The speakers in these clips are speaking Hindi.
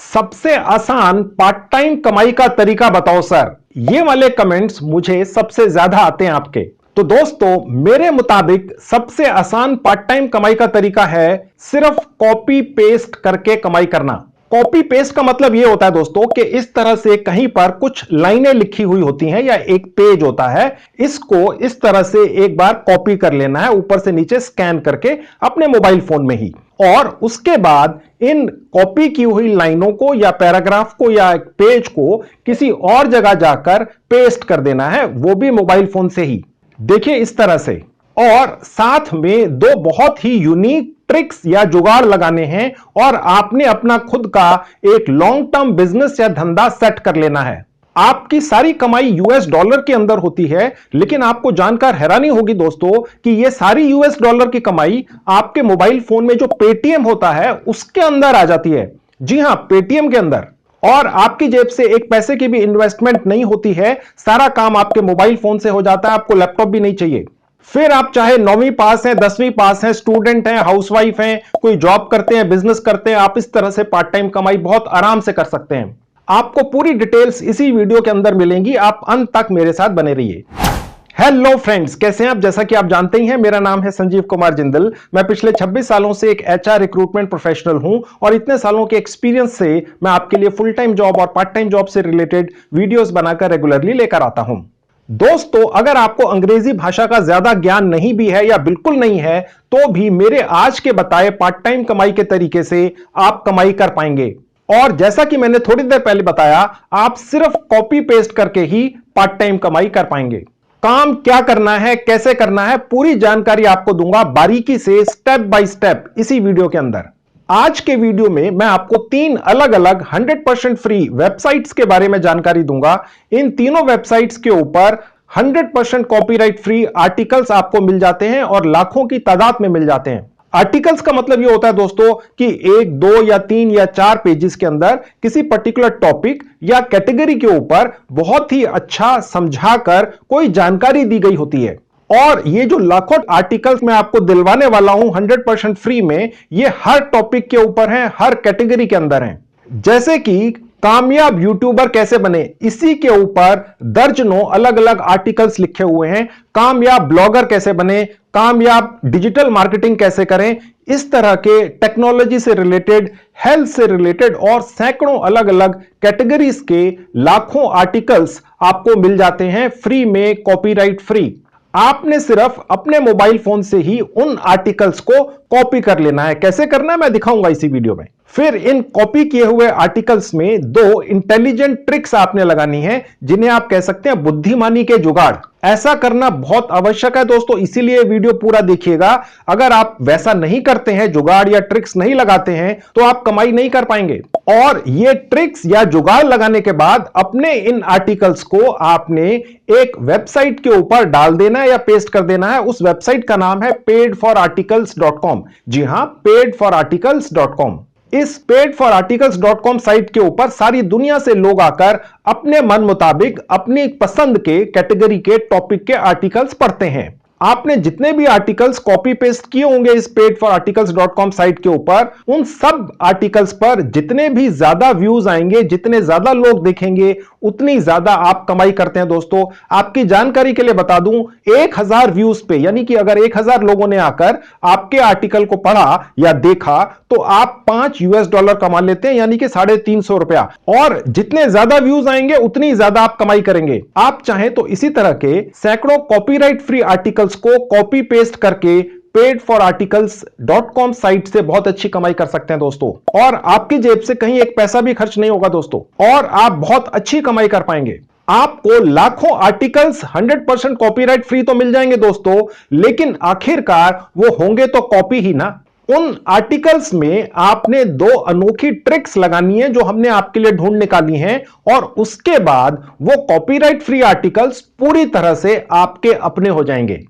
सबसे आसान पार्ट टाइम कमाई का तरीका बताओ सर। ये वाले कमेंट्स मुझे सबसे ज्यादा आते हैं आपके। तो दोस्तों, मेरे मुताबिक सबसे आसान पार्ट टाइम कमाई का तरीका है सिर्फ कॉपी पेस्ट करके कमाई करना। कॉपी पेस्ट का मतलब यह होता है दोस्तों कि इस तरह से कहीं पर कुछ लाइनें लिखी हुई होती हैं या एक पेज होता है, इसको इस तरह से एक बार कॉपी कर लेना है ऊपर से नीचे स्कैन करके अपने मोबाइल फोन में ही, और उसके बाद इन कॉपी की हुई लाइनों को या पैराग्राफ को या पेज को किसी और जगह जाकर पेस्ट कर देना है, वो भी मोबाइल फोन से ही। देखिए इस तरह से। और साथ में दो बहुत ही यूनिक ट्रिक्स या जुगाड़ लगाने हैं और आपने अपना खुद का एक लॉन्ग टर्म बिजनेस या धंधा सेट कर लेना है। आपकी सारी कमाई यूएस डॉलर के अंदर होती है, लेकिन आपको जानकर हैरानी होगी दोस्तों कि यह सारी यूएस डॉलर की कमाई आपके मोबाइल फोन में जो पेटीएम होता है उसके अंदर आ जाती है। जी हां, पेटीएम के अंदर। और आपकी जेब से एक पैसे की भी इन्वेस्टमेंट नहीं होती है, सारा काम आपके मोबाइल फोन से हो जाता है, आपको लैपटॉप भी नहीं चाहिए। फिर आप चाहे 9वीं पास हैं, 10वीं पास हैं, स्टूडेंट हैं, हाउसवाइफ हैं, कोई जॉब करते हैं, बिजनेस करते हैं, आप इस तरह से पार्ट टाइम कमाई बहुत आराम से कर सकते हैं। आपको पूरी डिटेल्स इसी वीडियो के अंदर मिलेंगी, आप अंत तक मेरे साथ बने रहिए। हेलो फ्रेंड्स, कैसे हैं आप? जैसा कि आप जानते ही हैं, मेरा नाम है संजीव कुमार जिंदल। मैं पिछले 26 सालों से एक एचआर रिक्रूटमेंट प्रोफेशनल हूं और इतने सालों के एक्सपीरियंस से मैं आपके लिए फुल टाइम जॉब और पार्ट टाइम जॉब से रिलेटेड वीडियोस बनाकर रेगुलरली लेकर आता हूं। दोस्तों, अगर आपको अंग्रेजी भाषा का ज्यादा ज्ञान नहीं भी है या बिल्कुल नहीं है, तो भी मेरे आज के बताए पार्ट टाइम कमाई के तरीके से आप कमाई कर पाएंगे। और जैसा कि मैंने थोड़ी देर पहले बताया, आप सिर्फ कॉपी पेस्ट करके ही पार्ट टाइम कमाई कर पाएंगे। काम क्या करना है, कैसे करना है, पूरी जानकारी आपको दूंगा बारीकी से, स्टेप बाय स्टेप इसी वीडियो के अंदर। आज के वीडियो में मैं आपको 3 अलग अलग 100% फ्री वेबसाइट्स के बारे में जानकारी दूंगा। इन तीनों वेबसाइट्स के ऊपर 100% कॉपीराइट फ्री आर्टिकल्स आपको मिल जाते हैं और लाखों की तादाद में मिल जाते हैं। आर्टिकल्स का मतलब यह होता है दोस्तों कि 1, 2 या 3 या 4 पेजेस के अंदर किसी पर्टिकुलर टॉपिक या कैटेगरी के ऊपर बहुत ही अच्छा समझाकर कोई जानकारी दी गई होती है। और ये जो लाखों आर्टिकल्स मैं आपको दिलवाने वाला हूं 100% फ्री में, ये हर टॉपिक के ऊपर हैं, हर कैटेगरी के अंदर हैं। जैसे कि कामयाब यूट्यूबर कैसे बने, इसी के ऊपर दर्जनों अलग अलग आर्टिकल्स लिखे हुए हैं। कामयाब ब्लॉगर कैसे बने, कामयाब डिजिटल मार्केटिंग कैसे करें, इस तरह के टेक्नोलॉजी से रिलेटेड, हेल्थ से रिलेटेड और सैकड़ों अलग अलग कैटेगरीज के लाखों आर्टिकल्स आपको मिल जाते हैं फ्री में, कॉपीराइट फ्री। आपने सिर्फ अपने मोबाइल फोन से ही उन आर्टिकल्स को कॉपी कर लेना है। कैसे करना है मैं दिखाऊंगा इसी वीडियो में। फिर इन कॉपी किए हुए आर्टिकल्स में 2 इंटेलिजेंट ट्रिक्स आपने लगानी है, जिन्हें आप कह सकते हैं बुद्धिमानी के जुगाड़। ऐसा करना बहुत आवश्यक है दोस्तों, इसीलिए वीडियो पूरा देखिएगा। अगर आप वैसा नहीं करते हैं, जुगाड़ या ट्रिक्स नहीं लगाते हैं, तो आप कमाई नहीं कर पाएंगे। और ये ट्रिक्स या जुगाड़ लगाने के बाद अपने इन आर्टिकल्स को आपने एक वेबसाइट के ऊपर डाल देना है या पेस्ट कर देना है। उस वेबसाइट का नाम है paidforarticles.com। जी हां, paidforarticles.com। इस paidforarticles.com साइट के ऊपर सारी दुनिया से लोग आकर अपने मन मुताबिक अपनी पसंद के कैटेगरी के टॉपिक के आर्टिकल्स पढ़ते हैं। आपने जितने भी आर्टिकल्स कॉपी पेस्ट किए होंगे इस paidforarticles.com साइट के ऊपर, उन सब आर्टिकल्स पर जितने भी ज्यादा व्यूज आएंगे, जितने ज्यादा लोग देखेंगे, उतनी ज्यादा आप कमाई करते हैं दोस्तों। आपकी जानकारी के लिए बता दूं, 1000 व्यूज पे, यानी कि अगर 1000 लोगों ने आकर आपके आर्टिकल को पढ़ा या देखा, तो आप $5 कमा लेते हैं, यानी कि 350 रुपया। और जितने ज्यादा व्यूज आएंगे उतनी ज्यादा आप कमाई करेंगे। आप चाहें तो इसी तरह के सैकड़ों कॉपीराइट फ्री आर्टिकल्स को कॉपी पेस्ट करके paidforarticles.com साइट से बहुत अच्छी कमाई कर सकते हैं दोस्तों। और आपकी जेब से कहीं एक पैसा भी खर्च नहीं होगा दोस्तों, और आप बहुत अच्छी कमाई कर पाएंगे। आपको लाखों आर्टिकल्स 100% कॉपीराइट फ्री तो मिल जाएंगे दोस्तों, लेकिन आखिरकार वो होंगे तो कॉपी ही ना। उन आर्टिकल्स में आपने 2 अनोखी ट्रिक्स लगानी है जो हमने आपके लिए ढूंढ निकाली हैं, और उसके बाद वो कॉपीराइट फ्री आर्टिकल्स पूरी तरह से आपके अपने हो जाएंगे।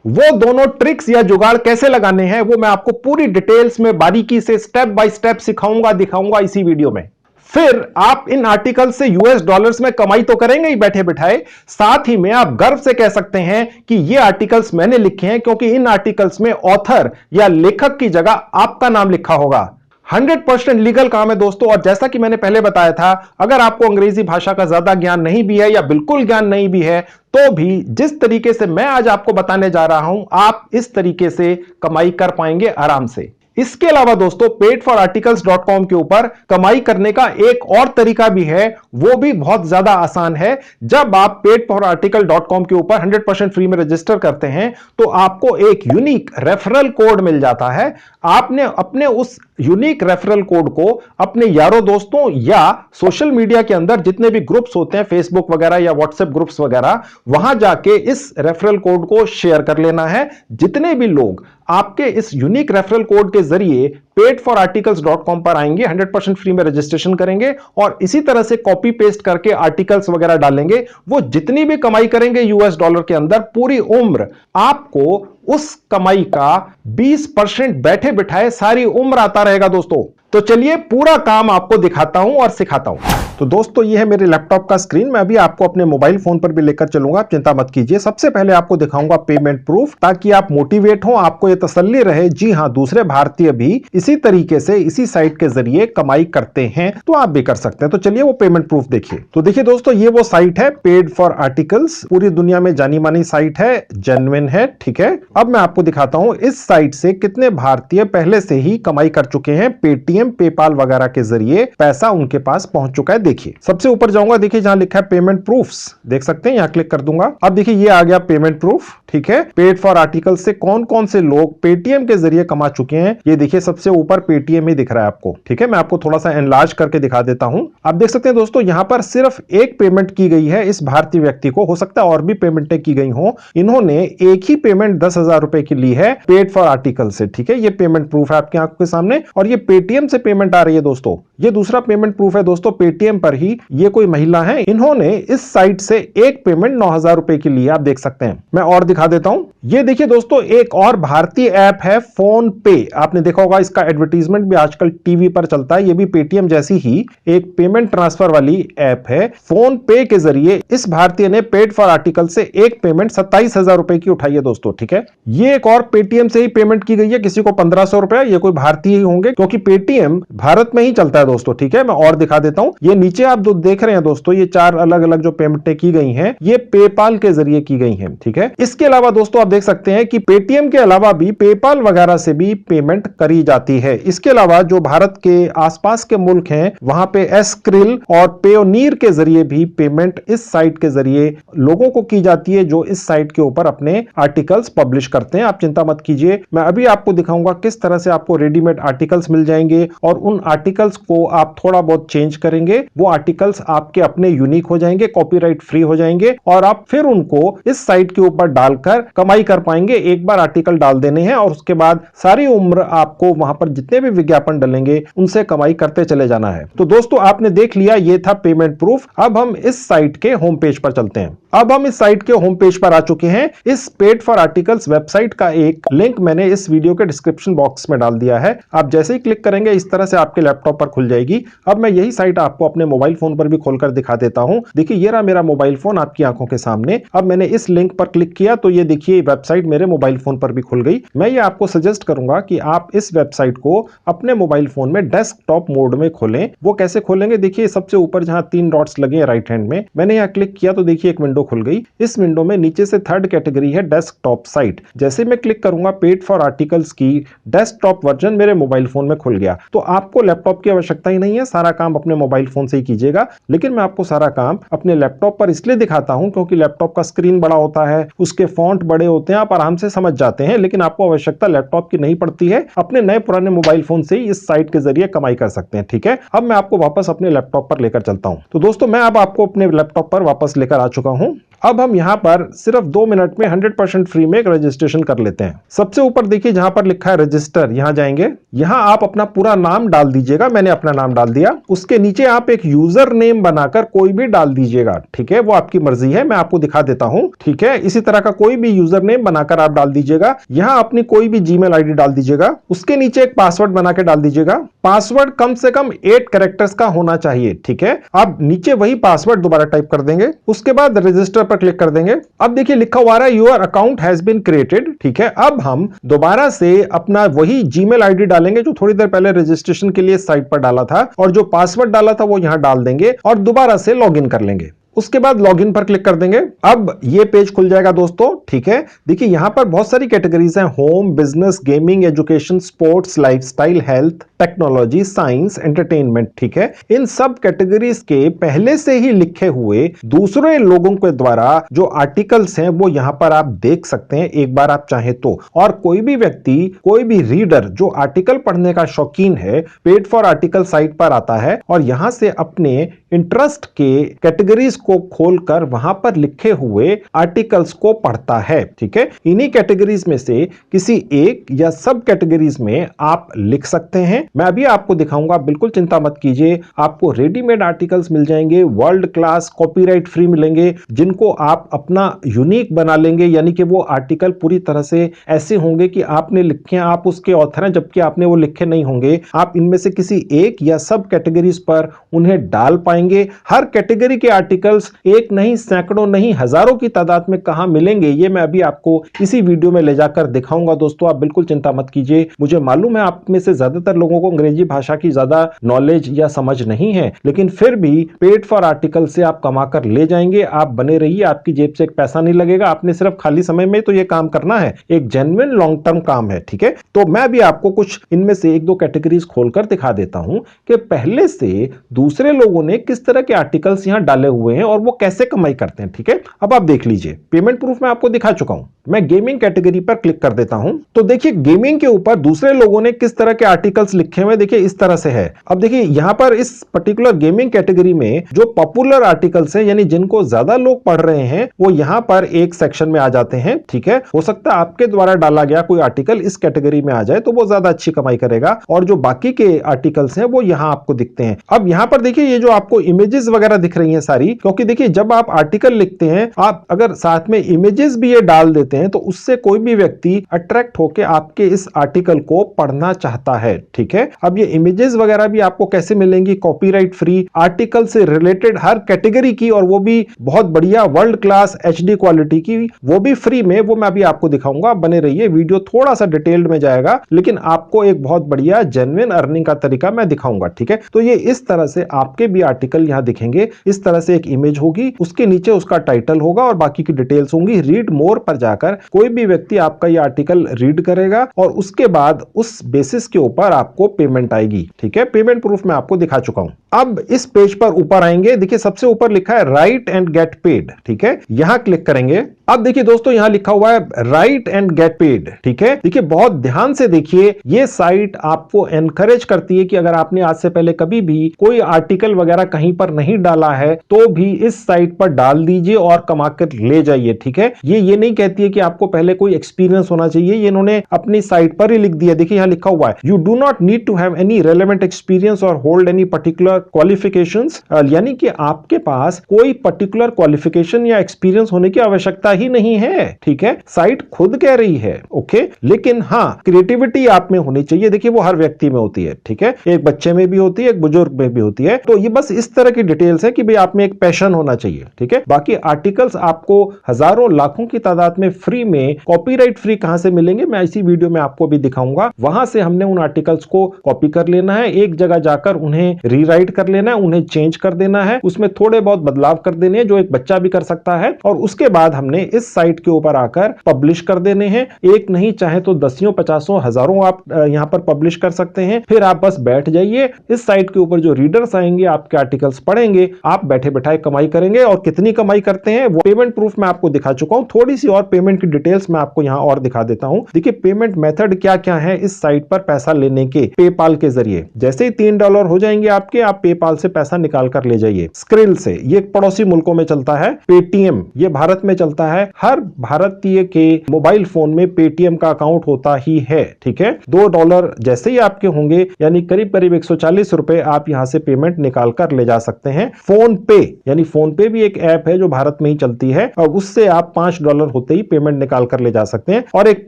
वो दोनों ट्रिक्स या जुगाड़ कैसे लगाने हैं वो मैं आपको पूरी डिटेल्स में बारीकी से स्टेप बाय स्टेप सिखाऊंगा, दिखाऊंगा इसी वीडियो में। फिर आप इन आर्टिकल से यूएस डॉलर्स में कमाई तो करेंगे ही बैठे बिठाए, साथ ही में आप गर्व से कह सकते हैं कि ये आर्टिकल्स मैंने लिखे हैं, क्योंकि इन आर्टिकल्स में ऑथर या लेखक की जगह आपका नाम लिखा होगा। 100% लीगल काम है दोस्तों। और जैसा कि मैंने पहले बताया था, अगर आपको अंग्रेजी भाषा का ज्यादा ज्ञान नहीं भी है या बिल्कुल ज्ञान नहीं भी है, तो भी जिस तरीके से मैं आज आपको बताने जा रहा हूं, आप इस तरीके से कमाई कर पाएंगे आराम से। इसके अलावा दोस्तों, paidforarticles.com के ऊपर कमाई करने का एक और तरीका भी है, वो भी बहुत ज्यादा आसान है। जब आप paidforarticle.com के ऊपर 100% फ्री में रजिस्टर करते हैं, तो आपको एक यूनिक रेफरल कोड मिल जाता है। आपने अपने उस यूनिक रेफरल कोड को अपने यारों दोस्तों या सोशल मीडिया के अंदर जितने भी ग्रुप्स होते हैं, फेसबुक वगैरह या व्हाट्सएप ग्रुप्स वगैरह, वहां जाके इस रेफरल कोड को शेयर कर लेना है। जितने भी लोग आपके इस यूनिक रेफरल कोड के जरिए paidforarticles.com पर आएंगे, 100% फ्री में रजिस्ट्रेशन करेंगे और इसी तरह से कॉपी पेस्ट करके आर्टिकल्स वगैरह डालेंगे, वो जितनी भी कमाई करेंगे यूएस डॉलर के अंदर, पूरी उम्र आपको उस कमाई का 20% बैठे बिठाए सारी उम्र आता रहेगा दोस्तों। तो चलिए पूरा काम आपको दिखाता हूं और सिखाता हूं। तो दोस्तों, ये है मेरे लैपटॉप का स्क्रीन। मैं अभी आपको अपने मोबाइल फोन पर भी लेकर चलूंगा, आप चिंता मत कीजिए। सबसे पहले आपको दिखाऊंगा पेमेंट प्रूफ, ताकि आप मोटिवेट हो, आपको ये तसल्ली रहे, जी हां, दूसरे भारतीय भी इसी तरीके से इसी साइट के जरिए कमाई करते हैं, तो आप भी कर सकते हैं। तो चलिए वो पेमेंट प्रूफ देखिए। तो देखिए दोस्तों, ये वो साइट है पेड फॉर आर्टिकल्स, पूरी दुनिया में जानी मानी साइट है, जेन्युइन है, ठीक है। अब मैं आपको दिखाता हूं इस साइट से कितने भारतीय पहले से ही कमाई कर चुके हैं, पेटीएम, पेपाल वगैरह के जरिए पैसा उनके पास पहुंच चुका है। देखिए सबसे ऊपर जाऊंगा, देखिए जहां लिखा है पेमेंट प्रूफ्स, देख सकते हैं, यहां क्लिक कर दूंगा। अब देखिए ये आ गया पेमेंट प्रूफ, ठीक है। पेड फॉर आर्टिकल से कौन कौन से लोग पेटीएम के जरिए कमा चुके हैं, ये देखिए सबसे ऊपर पेटीएम ही दिख रहा है आपको, ठीक है। मैं आपको थोड़ा सा एनलार्ज करके दिखा देता हूं। आप देख सकते हैं दोस्तों, यहां पर सिर्फ एक पेमेंट की गई है इस भारतीय व्यक्ति को, हो सकता है और भी पेमेंटें की गई हो। इन्होंने एक ही पेमेंट 10,000 रुपए की ली है पेड फॉर आर्टिकल से, ठीक है। ये पेमेंट प्रूफ है आपकी आंखों के सामने, और ये पेटीएम से पेमेंट आ रही है दोस्तों। ये दूसरा पेमेंट प्रूफ है दोस्तों, पेटीएम पर ही। ये कोई महिला है, इन्होंने इस साइट से एक पेमेंट 9,000 रुपए की ली है, आप देख सकते हैं। मैं और दिखा देता हूं, ये देखिए दोस्तों, एक और भारतीय ऐप है फोन पे, आपने देखा होगा, इसका एडवर्टीजमेंट भी आजकल टीवी पर चलता है। ये भी पेटीएम जैसी ही एक पेमेंट ट्रांसफर वाली ऐप है। फोन पे के जरिए इस भारतीय ने पेड फॉर आर्टिकल से एक पेमेंट 27,000 रुपए की उठाई है दोस्तों, ठीक है। ये एक और पेटीएम से ही पेमेंट की गई है, किसी को 1,500 रुपए, ये कोई भारतीय ही होंगे, क्योंकि पेटीएम भारत में ही चलता है दोस्तों, ठीक है। मैं और दिखा देता हूं, ये नीचे आप जो देख रहे हैं दोस्तों, ये 4 अलग अलग जो पेमेंटें की गई हैं, ये पेपाल के जरिए की गई हैं, ठीक है। इसके अलावा दोस्तों आप देख सकते हैं कि पेटीएम के अलावा भी पेपाल वगैरह से भी पेमेंट करी जाती है। इसके अलावा जो भारत के आसपास के मुल्क हैं, वहां पे एस्क्रिल और पेयोनीर के जरिए भी पेमेंट इस साइट के जरिए लोगों को की जाती है, जो इस साइट के ऊपर अपने आर्टिकल्स पब्लिश करते हैं। आप चिंता मत कीजिए, मैं अभी आपको दिखाऊंगा किस तरह से आपको रेडीमेड आर्टिकल्स मिल जाएंगे, और उन आर्टिकल्स को आप थोड़ा बहुत चेंज करेंगे, वो आर्टिकल्स आपके अपने यूनिक हो जाएंगे, कॉपीराइट फ्री हो जाएंगे, और आप फिर उनको इस साइट के ऊपर डालकर कमाई कर पाएंगे। एक बार आर्टिकल डाल देने हैं और उसके बाद सारी उम्र आपको वहां पर जितने भी विज्ञापन डलेंगे उनसे कमाई करते चले जाना है। तो दोस्तों आपने देख लिया, ये था पेमेंट प्रूफ। अब हम इस साइट के होम पेज पर चलते हैं। अब हम इस साइट के होम पेज पर आ चुके हैं। इस पेड फॉर आर्टिकल्स वेबसाइट का एक लिंक मैंने इस वीडियो के डिस्क्रिप्शन बॉक्स में डाल दिया है। आप जैसे ही क्लिक करेंगे इस तरह से आपके लैपटॉप पर खुल जाएगी। अब मैं यही साइट आपको अपने मोबाइल फोन पर भी खोलकर दिखा देता हूं। देखिए ये रहा मेरा मोबाइल फोन आपकी आंखों के सामने। अब मैंने इस लिंक पर क्लिक किया तो ये देखिए वेबसाइट मेरे मोबाइल फोन पर भी खुल गई। मैं ये आपको सजेस्ट करूंगा कि आप इस वेबसाइट को अपने मोबाइल फोन में डेस्कटॉप मोड में खोलें। वो कैसे खोलेंगे, देखिए सबसे ऊपर जहां 3 डॉट्स लगे हैं राइट हैंड में, मैंने यहां क्लिक किया तो देखिए एक विंडो खुल गई। इस विंडो में नीचे से 3rd कैटेगरी है डेस्कटॉप साइट। जैसे मैं क्लिक करूंगा पेड फॉर आर्टिकल्स की डेस्कटॉप वर्जन मेरे मोबाइल फोन में खुल गया। तो आपको लैपटॉप की आवश्यकता ही नहीं है, सारा काम अपने मोबाइल फोन से ही कीजिएगा। लेकिन मैं आपको सारा काम अपने लैपटॉप पर इसलिए दिखाता हूं क्योंकि लैपटॉप का स्क्रीन बड़ा होता है, उसके फॉन्ट बड़े होते हैं, आप आराम से समझ जाते हैं। लेकिन आपको आवश्यकता लैपटॉप की नहीं पड़ती है, अपने नए पुराने मोबाइल फोन से ही इस साइट के जरिए कमाई कर सकते हैं, ठीक है। अब मैं आपको वापस अपने लैपटॉप पर लेकर चलता हूं। तो दोस्तों मैं अब आपको अपने लैपटॉप पर वापस लेकर आ चुका हूं। अब हम यहां पर सिर्फ 2 मिनट में 100% फ्री में एक रजिस्ट्रेशन कर लेते हैं। सबसे ऊपर देखिए जहां पर लिखा है रजिस्टर, यहां जाएंगे। यहां आप अपना पूरा नाम डाल दीजिएगा, मैंने अपना नाम डाल दिया। उसके नीचे आप एक यूजर नेम बनाकर कोई भी डाल दीजिएगा, ठीक है, वो आपकी मर्जी है, मैं आपको दिखा देता हूं, ठीक है। इसी तरह का कोई भी यूजर नेम बनाकर आप डाल दीजिएगा। यहां अपनी कोई भी जीमेल आईडी डाल दीजिएगा। उसके नीचे एक पासवर्ड बना के डाल दीजिएगा। पासवर्ड कम से कम 8 कैरेक्टर्स का होना चाहिए, ठीक है। आप नीचे वही पासवर्ड दोबारा टाइप कर देंगे। उसके बाद रजिस्टर पर क्लिक कर देंगे। अब देखिए लिखा हुआ है your account has been created, ठीक है। अब हम दोबारा से अपना वही जीमेल आईडी डालेंगे जो थोड़ी देर पहले रजिस्ट्रेशन के लिए साइट पर डाला था, और जो पासवर्ड डाला था वो यहां डाल देंगे और दोबारा से लॉगिन कर लेंगे। उसके बाद लॉगिन पर क्लिक कर देंगे। अब ये पेज खुल जाएगा दोस्तों, ठीक है। देखिए यहां पर बहुत सारी कैटेगरीज हैं, home, business, gaming, education, sports, lifestyle, health, technology, science, entertainment, ठीक है। इन सब कैटेगरीज के पहले से ही लिखे हुए दूसरे लोगों के द्वारा जो आर्टिकल्स हैं वो यहां पर आप देख सकते हैं एक बार आप चाहें तो। और कोई भी व्यक्ति, कोई भी रीडर जो आर्टिकल पढ़ने का शौकीन है, पेड फॉर आर्टिकल साइट पर आता है और यहां से अपने इंटरेस्ट के कैटेगरीज को खोलकर वहां पर लिखे हुए आर्टिकल्स को पढ़ता है, ठीक है। इन्हीं कैटेगरीज में से किसी एक या सब कैटेगरीज में आप लिख सकते हैं। मैं अभी आपको दिखाऊंगा, बिल्कुल चिंता मत कीजिए। आपको रेडीमेड आर्टिकल्स मिल जाएंगे, वर्ल्ड क्लास, कॉपीराइट फ्री मिलेंगे, जिनको आप अपना यूनिक बना लेंगे, यानी कि वो आर्टिकल पूरी तरह से ऐसे होंगे कि आपने लिखे, आप उसके ऑथर हैं जबकि आपने वो लिखे नहीं होंगे। आप इनमें से किसी एक या सब कैटेगरीज पर उन्हें डाल पाएंगे। हर कैटेगरी के आर्टिकल्स एक नहीं, सैकड़ों नहीं, हजारों की तादाद में कहां मिलेंगे ये मैं अभी आपको इसी वीडियो में ले जाकर दिखाऊंगा। दोस्तों आप बिल्कुल चिंता मत कीजिए। मुझे मालूम है आप में से ज्यादातर लोगों को अंग्रेजी भाषा की ज्यादा नॉलेज या समझ नहीं है, लेकिन फिर भी पेड फॉर आर्टिकल से आप कमाकर ले जाएंगे। आप बने रहिए, आपकी जेब से एक पैसा नहीं लगेगा, आपने सिर्फ खाली समय में तो ये काम करना है। एक जेन्युइन लॉन्ग टर्म काम है, ठीक है। तो मैं भी आपको कुछ इनमें से एक दो कैटेगरीज खोलकर दिखा देता हूं कि पहले से दूसरे लोगों ने किस तरह के आर्टिकल्स यहां डाले हुए हैं और वो कैसे कमाई करते हैं, ठीक है। अब आप देख लीजिए, पेमेंट प्रूफ मैं आपको दिखा चुका हूं। मैं गेमिंग कैटेगरी पर क्लिक कर देता हूं तो देखिए गेमिंग के ऊपर दूसरे लोगों ने किस तरह के आर्टिकल्स लिखे हुए, देखिए इस तरह से है। अब देखिए यहां पर इस पर्टिकुलर गेमिंग कैटेगरी में जो पॉपुलर आर्टिकल्स हैं, यानी जिनको ज्यादा लोग पढ़ रहे हैं, वो यहां पर एक सेक्शन में आ जाते हैं, ठीक है। हो सकता है आपके द्वारा डाला गया कोई आर्टिकल इस कैटेगरी में आ जाए तो वो ज्यादा अच्छी कमाई करेगा, और जो बाकी के आर्टिकल्स हैं वो यहां आपको दिखते हैं। अब यहां पर देखिए ये जो आपको इमेजेस वगैरह दिख रही हैं सारी, क्योंकि देखिए जब आप आर्टिकल लिखते हैं, आप अगर साथ में इमेजेस भी ये डाल देते हैं तो उससे कोई भी व्यक्ति अट्रैक्ट होकर आपके इस आर्टिकल को पढ़ना चाहता है, ठीक है। अब ये इमेजेस वगैरह भी आपको कैसे मिलेंगी, कॉपीराइट फ्री, आर्टिकल से रिलेटेड हर कैटेगरी की, और वो भी बहुत बढ़िया वर्ल्ड क्लास HD क्वालिटी की, वो भी फ्री में। वो मैं अभी आपको दिखाऊंगा, बने रहिए, वीडियो थोड़ा सा डिटेल्ड में जाएगा, लेकिन आपको एक बहुत बढ़िया जेन्युइन अर्निंग का तरीका मैं दिखाऊंगा, ठीक है। तो ये इस तरह से आपके भी आर्टिकल यहां दिखेंगे। इस तरह से एक इमेज होगी, उसके नीचे उसका टाइटल होगा और बाकी की डिटेल्स होंगी। रीड मोर पर जाकर कोई भी व्यक्ति आपका ये आर्टिकल रीड करेगा और उसके बाद उस बेसिस के ऊपर आपको पेमेंट आएगी, ठीक है। पेमेंट प्रूफ मैं आपको दिखा चुका हूं। अब इस पेज पर ऊपर आएंगे, देखिए सबसे ऊपर लिखा है राइट एंड गेट पेड, ठीक है। यहां क्लिक करेंगे। अब देखिए दोस्तों यहां लिखा हुआ है राइट एंड गेट पेड, ठीक है। देखिए बहुत ध्यान से देखिए, ये साइट आपको एनकरेज करती है कि अगर आपने आज से पहले कभी भी कोई आर्टिकल वगैरह कहीं पर नहीं डाला है तो भी इस साइट पर डाल दीजिए और कमा कर ले जाइए, ठीक है। ये नहीं कहती है कि आपको पहले कोई एक्सपीरियंस होना चाहिए, ये इन्होंने अपनी साइट पर ही लिख दिया। देखिए यहां लिखा हुआ है you do not need to have any relevant experience और होल्ड एनी पर्टिकुलर क्वालिफिकेशंस, यानी कि आपके पास कोई पर्टिकुलर क्वालिफिकेशन या एक्सपीरियंस होने की आवश्यकता ही नहीं है, ठीक है। साइट खुद कह रही है, ओके। लेकिन हां, क्रिएटिविटी आप में होनी चाहिए। देखिए वो हर व्यक्ति में होती है, ठीक है। एक बच्चे में भी होती है, एक बुजुर्ग में भी होती है। तो ये बस इस तरह की डिटेल्स है कि भाई आप में एक पैशन होना चाहिए, ठीक है। बाकी आर्टिकल्स आपको हजारों लाखों की तादाद में फ्री में, कॉपीराइट फ्री कहां से मिलेंगे मैं इसी वीडियो में आपको भी दिखाऊंगा। वहां से हमने उन आर्टिकल्स को कॉपी कर लेना है, एक जगह जाकर उन्हें रीराइट कर लेना है, उन्हें चेंज कर देना है, उसमें थोड़े बहुत बदलाव कर देने हैं जो एक बच्चा भी कर सकता है, और उसके बाद हमने इस साइट के ऊपर आकर पब्लिश कर देने हैं। एक नहीं, चाहे तो दसियों, पचासों, हजारों आप यहां पर पब्लिश कर सकते हैं। फिर आप बस बैठ जाइए, इस साइट के ऊपर जो रीडर्स आएंगे आपके आर्टिकल्स पढ़ेंगे, आप बैठे बैठाए कमाई करेंगे। और कितनी कमाई करते हैं वो पेमेंट प्रूफ मैं आपको दिखा चुका हूं। थोड़ी सी और पेमेंट की डिटेल्स मैं आपको यहां और दिखा देता हूं। देखिए पेमेंट मेथड क्या क्या है इस साइट पर पैसा लेने के, पेपाल के जरिए। जैसे ही $3 हो जाएंगे आपके, आप पेपाल से पैसा निकाल कर ले जाइए। स्क्रिल से, ये पड़ोसी मुल्कों में चलता है। पेटीएम, ये भारत में चलता है, हर भारतीय के मोबाइल फोन में पेटीएम का अकाउंट होता ही है। ठीक है, $2 जैसे ही आपके होंगे यानी करीब करीब 140 रुपए आप यहां से पेमेंट निकाल कर ले जा सकते हैं। फोन पे यानी फोन पे भी एक ऐप है जो भारत में ही चलती है और उससे आप $5 होते ही पेमेंट निकाल कर ले जा सकते हैं। और एक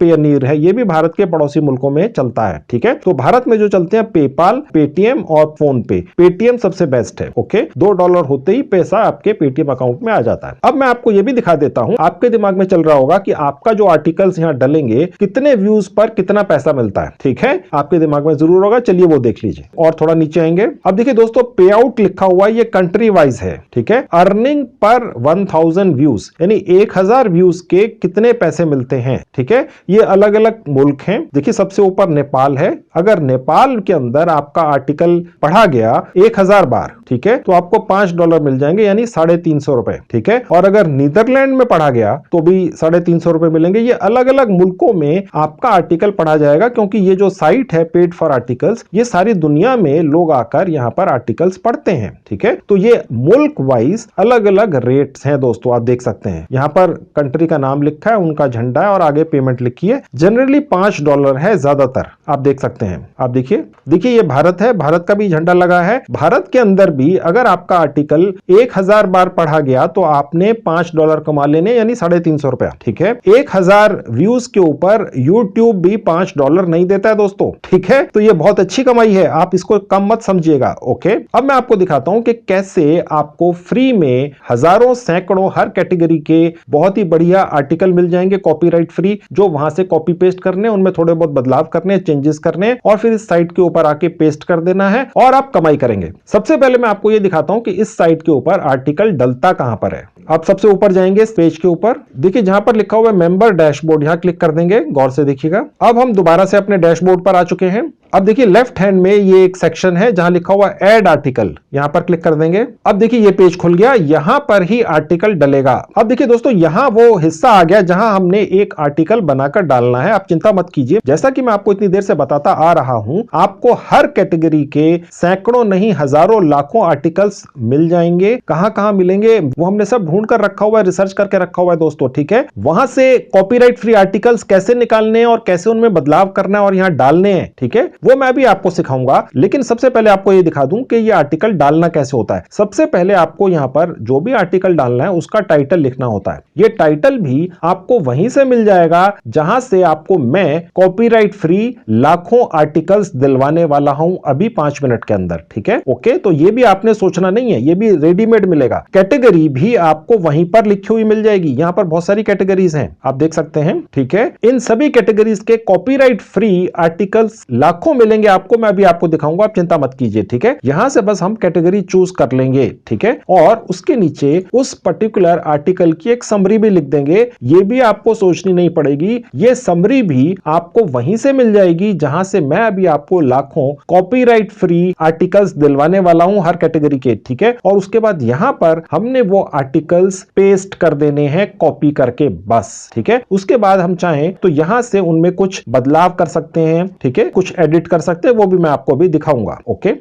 पेयनीर है, ये भी भारत के पड़ोसी मुल्कों में चलता है। ठीक है, तो भारत में जो चलते हैं पेपाल, पेटीएम और फोन पे। पेटीएम सबसे बेस्ट है। ओके, $2 होते ही पैसा आपके पेटीएम अकाउंट में आ जाता है। अब मैं आपको यह भी दिखा देता हूं, आपके दिमाग में चल रहा होगा कि आपका जो आर्टिकल्स यहां डलेंगे कितने व्यूज पर कितना पैसा मिलता है। ठीक है, आपके दिमाग में जरूर होगा, चलिए वो देख लीजिए। और थोड़ा नीचे आएंगे, अब देखिए दोस्तों पे आउट लिखा हुआ है, ये कंट्री वाइज है। ठीक है, अर्निंग पर 1000 व्यूज यानी 1000 व्यूज के कितने पैसे मिलते हैं। ठीक है, ये अलग अलग मुल्क हैं। देखिए सबसे ऊपर नेपाल है, अगर नेपाल के अंदर आपका आर्टिकल पढ़ा गया 1000 बार, ठीक है, तो आपको $5 मिल जाएंगे यानी 350 रुपए। ठीक है, और अगर नीदरलैंड में पढ़ा गया तो भी 350 रुपए मिलेंगे। ये अलग अलग मुल्कों में आपका आर्टिकल पढ़ा जाएगा, क्योंकि ये जो साइट है पेड फॉर आर्टिकल्स, ये सारी दुनिया में लोग आकर यहां पर आर्टिकल्स पढ़ते हैं। ठीक है, तो ये मुल्क वाइज अलग अलग रेट्स हैं दोस्तों, आप देख सकते हैं यहां पर कंट्री का नाम लिखा है, उनका झंडा है और आगे पेमेंट लिखी है। जनरली $5 है ज्यादातर, आप देख सकते हैं। आप देखिए ये भारत है, भारत का भी झंडा लगा है। भारत के अंदर भी अगर आपका आर्टिकल 1000 बार पढ़ा गया तो आपने $5 कमा लेने यानी 350 रुपया। ठीक है, 1000 व्यूज के ऊपर यूट्यूब भी $5 नहीं देता है दोस्तों। ठीक है, तो ये बहुत अच्छी कमाई है, आप इसको कम मत समझिएगा। ओके, अब मैं आपको दिखाता हूं कि कैसे आपको फ्री में हजारों सैकड़ों हर कैटेगरी के बहुत ही बढ़िया आर्टिकल मिल जाएंगे कॉपीराइट फ्री, जो वहां से कॉपी पेस्ट करने, उनमें थोड़े बहुत बदलाव करने, चेंजेस करने और फिर इस साइट के ऊपर आके पेस्ट कर देना है और आप कमाई करेंगे। सबसे पहले मैं आपको यह दिखाता हूं कि इस साइट के ऊपर आर्टिकल डलता कहां पर है। आप सबसे ऊपर जाएंगे इस पेज के ऊपर, देखिए जहां पर लिखा हुआ है मेंबर डैशबोर्ड, यहां क्लिक कर देंगे, गौर से देखिएगा। अब हम दोबारा से अपने डैशबोर्ड पर आ चुके हैं। अब देखिए लेफ्ट हैंड में ये एक सेक्शन है जहां लिखा हुआ है ऐड आर्टिकल, यहां पर क्लिक कर देंगे। अब देखिए ये पेज खुल गया, यहां पर ही आर्टिकल डलेगा। अब देखिए दोस्तों यहां वो हिस्सा आ गया जहां हमने एक आर्टिकल बनाकर डालना है। आप चिंता मत कीजिए, जैसा कि मैं आपको इतनी देर से बताता आ रहा हूं, आपको हर कैटेगरी के सैकड़ों नहीं हजारों लाखों आर्टिकल्स मिल जाएंगे। कहां कहां मिलेंगे वो हमने सब ढूंढ कर रखा हुआ है, रिसर्च करके रखा हुआ है दोस्तों। ठीक है, वहां से कॉपीराइट फ्री आर्टिकल्स कैसे निकालने हैं और कैसे उनमें बदलाव करना है और यहां डालने हैं, ठीक है, वो मैं भी आपको सिखाऊंगा। लेकिन सबसे पहले आपको यह दिखा दूं कि यह आर्टिकल डालना कैसे होता है। सबसे पहले आपको यहां पर जो भी आर्टिकल डालना है उसका टाइटल लिखना होता है। यह टाइटल भी आपको वहीं से मिल जाएगा जहां से आपको मैं कॉपीराइट फ्री लाखों आर्टिकल्स दिलवाने वाला हूं अभी 5 मिनट के अंदर। ठीक है, ओके, तो यह भी आपने सोचना नहीं है, यह भी रेडीमेड मिलेगा। कैटेगरी भी आपको वहीं पर लिखी हुई मिल जाएगी। यहां पर बहुत सारी कैटेगरीज हैं, आप देख सकते हैं। ठीक है, इन सभी कैटेगरीज के कॉपीराइट फ्री आर्टिकल्स लाखों मिलेंगे आपको, मैं भी आपको दिखाऊंगा, आप चिंता मत कीजिए। ठीक है, यहां से बस हम कैटेगरी चूज कर लेंगे। ठीक है, और उसके नीचे उस पर्टिकुलर आर्टिकल की एक समरी भी लिख देंगे। ये भी आपको सोचनी नहीं पड़ेगी, ये समरी भी आपको वहीं से मिल जाएगी जहां से मैं अभी आपको लाखों कॉपीराइट फ्री आर्टिकल्स दिलवाने वाला हूं हर कैटेगरी के। ठीक है, और उसके बाद यहां पर हमने वो आर्टिकल्स पेस्ट कर देने हैं कॉपी करके, बस। ठीक है, उसके बाद हम चाहें तो यहां से उनमें कुछ बदलाव कर सकते हैं। ठीक है, कुछ एडिट कर सकते हैं, वो भी मैं आपको भी दिखाऊंगा। ओके,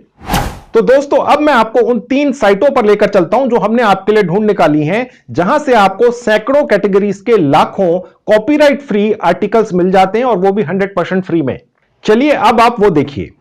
तो दोस्तों अब मैं आपको उन 3 साइटों पर लेकर चलता हूं जो हमने आपके लिए ढूंढ निकाली हैं, जहां से आपको सैकड़ों कैटेगरीज के लाखों कॉपीराइट फ्री आर्टिकल्स मिल जाते हैं और वो भी 100% फ्री में। चलिए अब आप वो देखिए।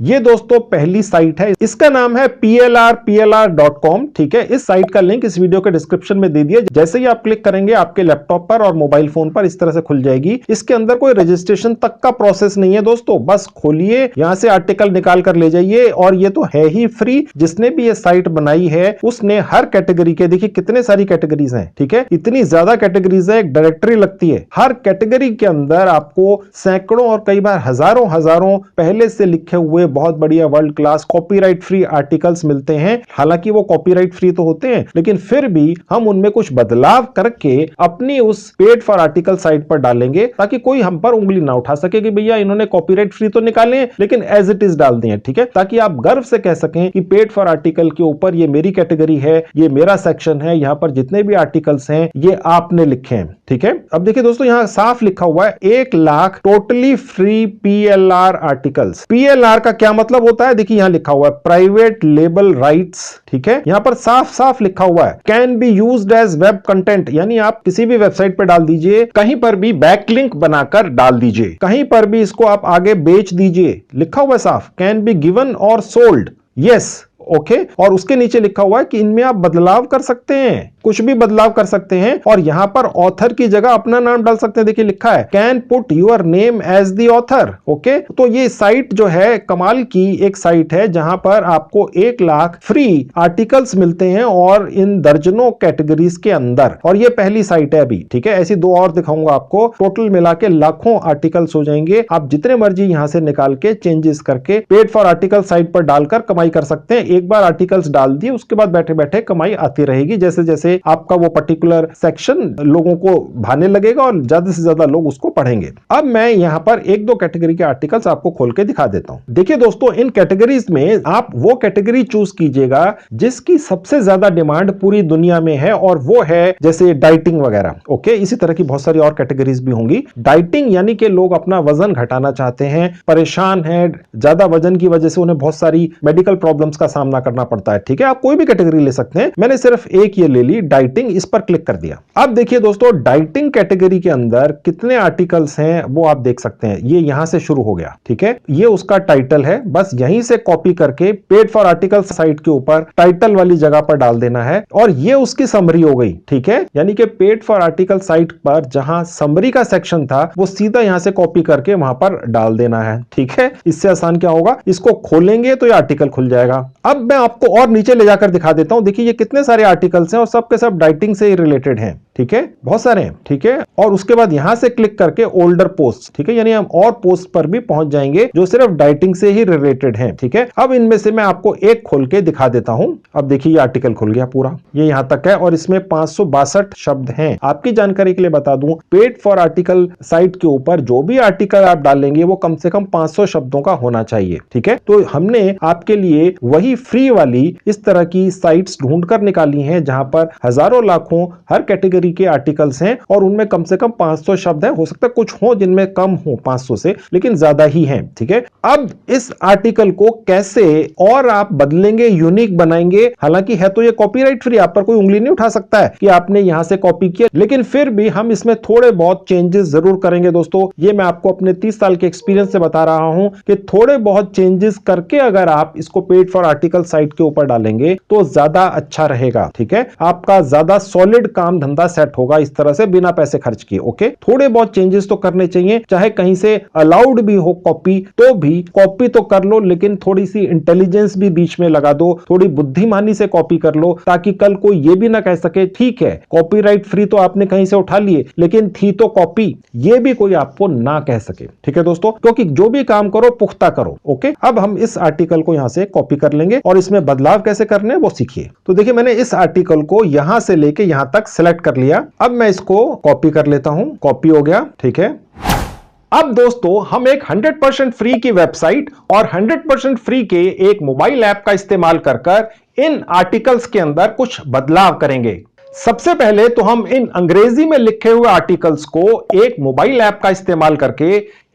ये दोस्तों पहली साइट है, इसका नाम है plr.com। ठीक है, इस साइट का लिंक इस वीडियो के डिस्क्रिप्शन में दे दिया। जैसे ही आप क्लिक करेंगे आपके लैपटॉप पर और मोबाइल फोन पर इस तरह से खुल जाएगी। इसके अंदर कोई रजिस्ट्रेशन तक का प्रोसेस नहीं है दोस्तों, बस खोलिए, यहां से आर्टिकल निकाल कर ले जाइए और ये तो है ही फ्री। जिसने भी ये साइट बनाई है उसने हर कैटेगरी के, देखिए कितने सारी कैटेगरीज हैं। ठीक है, इतनी ज्यादा कैटेगरीज है, एक डायरेक्टरी लगती है। हर कैटेगरी के अंदर आपको सैकड़ों और कई बार हजारों पहले से लिखे हुए बहुत बढ़िया world class copyright free articles मिलते हैं। हालांकि वो कॉपीराइट फ्री तो होते हैं, लेकिन फिर भी हम उनमें कुछ बदलाव करके अपनी उस पेड फॉर आर्टिकल साइट पर डालेंगे, ताकि कोई हम पर उंगली ना उठा सके कि भैया इन्होंने कॉपीराइट फ्री तो निकाले हैं लेकिन एज इट इज डाल दिए। ठीक है, ताकि आप गर्व से कह सकें कि पेड फॉर आर्टिकल के ऊपर ये मेरी कैटेगरी है, ये मेरा सेक्शन है, यहां पर जितने भी आर्टिकल्स हैं ये आपने लिखे हैं। ठीक है, अब देखिए दोस्तों यहां साफ लिखा हुआ है 1 lakh totally free PLR articles. PLR का क्या मतलब होता है, देखिए यहां लिखा हुआ है प्राइवेट लेबल राइट्स, ठीक है, यहां पर साफ साफ लिखा हुआ है can be used as web content, यानी आप किसी भी वेबसाइट पर डाल दीजिए, कहीं पर भी बैकलिंक बनाकर डाल दीजिए, कहीं पर भी इसको आप आगे बेच दीजिए, लिखा हुआ है साफ, कैन बी गिवन और सोल्ड, यस, ओके। और उसके नीचे लिखा हुआ है कि इनमें आप बदलाव कर सकते हैं, कुछ भी बदलाव कर सकते हैं, और यहां पर ऑथर की जगह अपना नाम डाल सकते हैं, देखिए लिखा है can put your name as the author, okay. तो ये साइट जो है कमाल की एक साइट है जहां पर आपको 1 लाख फ्री आर्टिकल्स मिलते हैं और इन दर्जनों कैटेगरीज के अंदर, और ये पहली साइट है अभी, ठीक है। ऐसी 2 और दिखाऊंगा आपको, टोटल मिला के लाखों आर्टिकल्स हो जाएंगे, आप जितने मर्जी यहां से निकाल के चेंजेस करके पेड फॉर आर्टिकल साइट पर डालकर कमाई कर सकते हैं। एक बार आर्टिकल्स डाल दिए उसके बाद बैठे बैठे कमाई आती रहेगी, जैसे जैसे आपका वो पर्टिकुलर सेक्शन लोगों को भाने लगेगा और ज्यादा से ज्यादा लोग उसको पढ़ेंगे। अब मैं यहां पर 1-2 कैटेगरी के आर्टिकल्स आपको खोल के दिखा देता हूं। देखिए दोस्तों, इन कैटेगरीज में आप वो कैटेगरी चूज कीजिएगा जिसकी सबसे ज्यादा डिमांड पूरी दुनिया में है, और वो है जैसे डाइटिंग वगैरह, ओके। इसी तरह की बहुत सारी और कैटेगरीज भी होंगी। डाइटिंग यानी कि लोग अपना वजन घटाना चाहते हैं, परेशान है, ज्यादा वजन की वजह से उन्हें बहुत सारी मेडिकल प्रॉब्लम्स का सामना करना पड़ता है, ठीक है। आप कोई भी कैटेगरी ले सकते हैं, मैंने सिर्फ एक ये ले ली, डाइटिंग, इस पर क्लिक कर दिया। अब देखिए दोस्तों, डाइटिंग कैटेगरी के अंदर कितने आर्टिकल्स हैं वो आप देख सकते हैं, ये यहां से शुरू हो गया, ठीक है। ये उसका टाइटल है, बस यहीं से कॉपी करके पेड फॉर आर्टिकल साइट के ऊपर टाइटल वाली जगह पर डाल देना है, और ये उसकी समरी हो गई, ठीक है। यानी कि पेड फॉर आर्टिकल साइट पर जहां समरी का सेक्शन था वो सीधा यहां से कॉपी करके वहां पर डाल देना है, ठीक है। इससे आसान क्या होगा, इसको खोलेंगे तो ये आर्टिकल खुल जाएगा। अब मैं आपको और नीचे ले जाकर दिखा देता हूं, देखिए ये कितने सारे आर्टिकल्स हैं और सब के सब डाइटिंग से ही रिलेटेड हैं, ठीक है, बहुत सारे हैं, ठीक है। और उसके बाद यहां से क्लिक करके ओल्डर पोस्ट, ठीक है, यानी हम और पोस्ट पर भी पहुंच जाएंगे जो सिर्फ डाइटिंग से ही रिलेटेड हैं, ठीक है। अब इनमें से मैं आपको एक खोल के दिखा देता हूं। अब देखिए ये आर्टिकल खुल गया पूरा, ये यहां तक है और इसमें 562 शब्द हैं। आपकी जानकारी के लिए बता दूं, पेड फॉर आर्टिकल साइट के ऊपर जो भी आर्टिकल आप डालेंगे वो कम से कम 500 शब्दों का होना चाहिए, ठीक है। तो हमने आपके लिए वही फ्री वाली इस तरह की साइट्स ढूंढकर निकाली हैं जहां पर हजारों लाखों हर कैटेगरी के आर्टिकल्स हैं और उनमें कम से कम 500 शब्द हैं। हो सकता है कुछ हो जिनमें कम हो 500 से, लेकिन ज्यादा ही हैं, ठीक है। अब इस आर्टिकल को कैसे और आप बदलेंगे, यूनिक बनाएंगे, हालांकि है तो ये कॉपीराइट फ्री, आप पर कोई उंगली नहीं उठा सकता है कि आपने यहां से कॉपी किया, लेकिन फिर भी हम इसमें थोड़े बहुत चेंजेस जरूर करेंगे दोस्तों। ये मैं आपको अपने 30 साल के एक्सपीरियंस से बता रहा हूं कि थोड़े बहुत चेंजेस करके अगर आप इसको पेड फॉर आर्टिकल साइट के ऊपर डालेंगे तो ज्यादा अच्छा रहेगा, ठीक है। आपका ज्यादा सॉलिड काम धंधा सेट होगा इस तरह से बिना पैसे खर्च किए, ओके। थोड़े बहुत चेंजेस तो करने चाहिए, चाहे कहीं से अलाउड भी हो कॉपी तो भी कॉपी तो कर लो, लेकिन थोड़ी सी इंटेलिजेंस भी बीच में लगा दो, थोड़ी बुद्धिमानी से कॉपी कर लो, ताकि कल कोई ये भी ना कह सके ठीक है कॉपीराइट फ्री तो आपने कहीं से उठा लिए लेकिन थी तो कॉपी, ये भी कोई आपको ना कह सके, ठीक है दोस्तों। क्योंकि जो भी काम करो पुख्ता करो, ओके। अब हम इस आर्टिकल को यहां से कॉपी कर लेंगे और इसमें बदलाव कैसे करने वो सीखिए। तो देखिए मैंने इस आर्टिकल को यहां से लेके यहां तक सिलेक्ट कर लिया। अब मैं इसको कॉपी कर लेता हूं, कॉपी हो गया, ठीक है। अब दोस्तों हम एक 100% फ्री की वेबसाइट और 100% फ्री के एक मोबाइल ऐप का इस्तेमाल कर इन आर्टिकल्स के अंदर कुछ बदलाव करेंगे। सबसे पहले तो हम इन अंग्रेजी में लिखे हुए आर्टिकल्स को एक मोबाइल ऐप का इस्तेमाल करके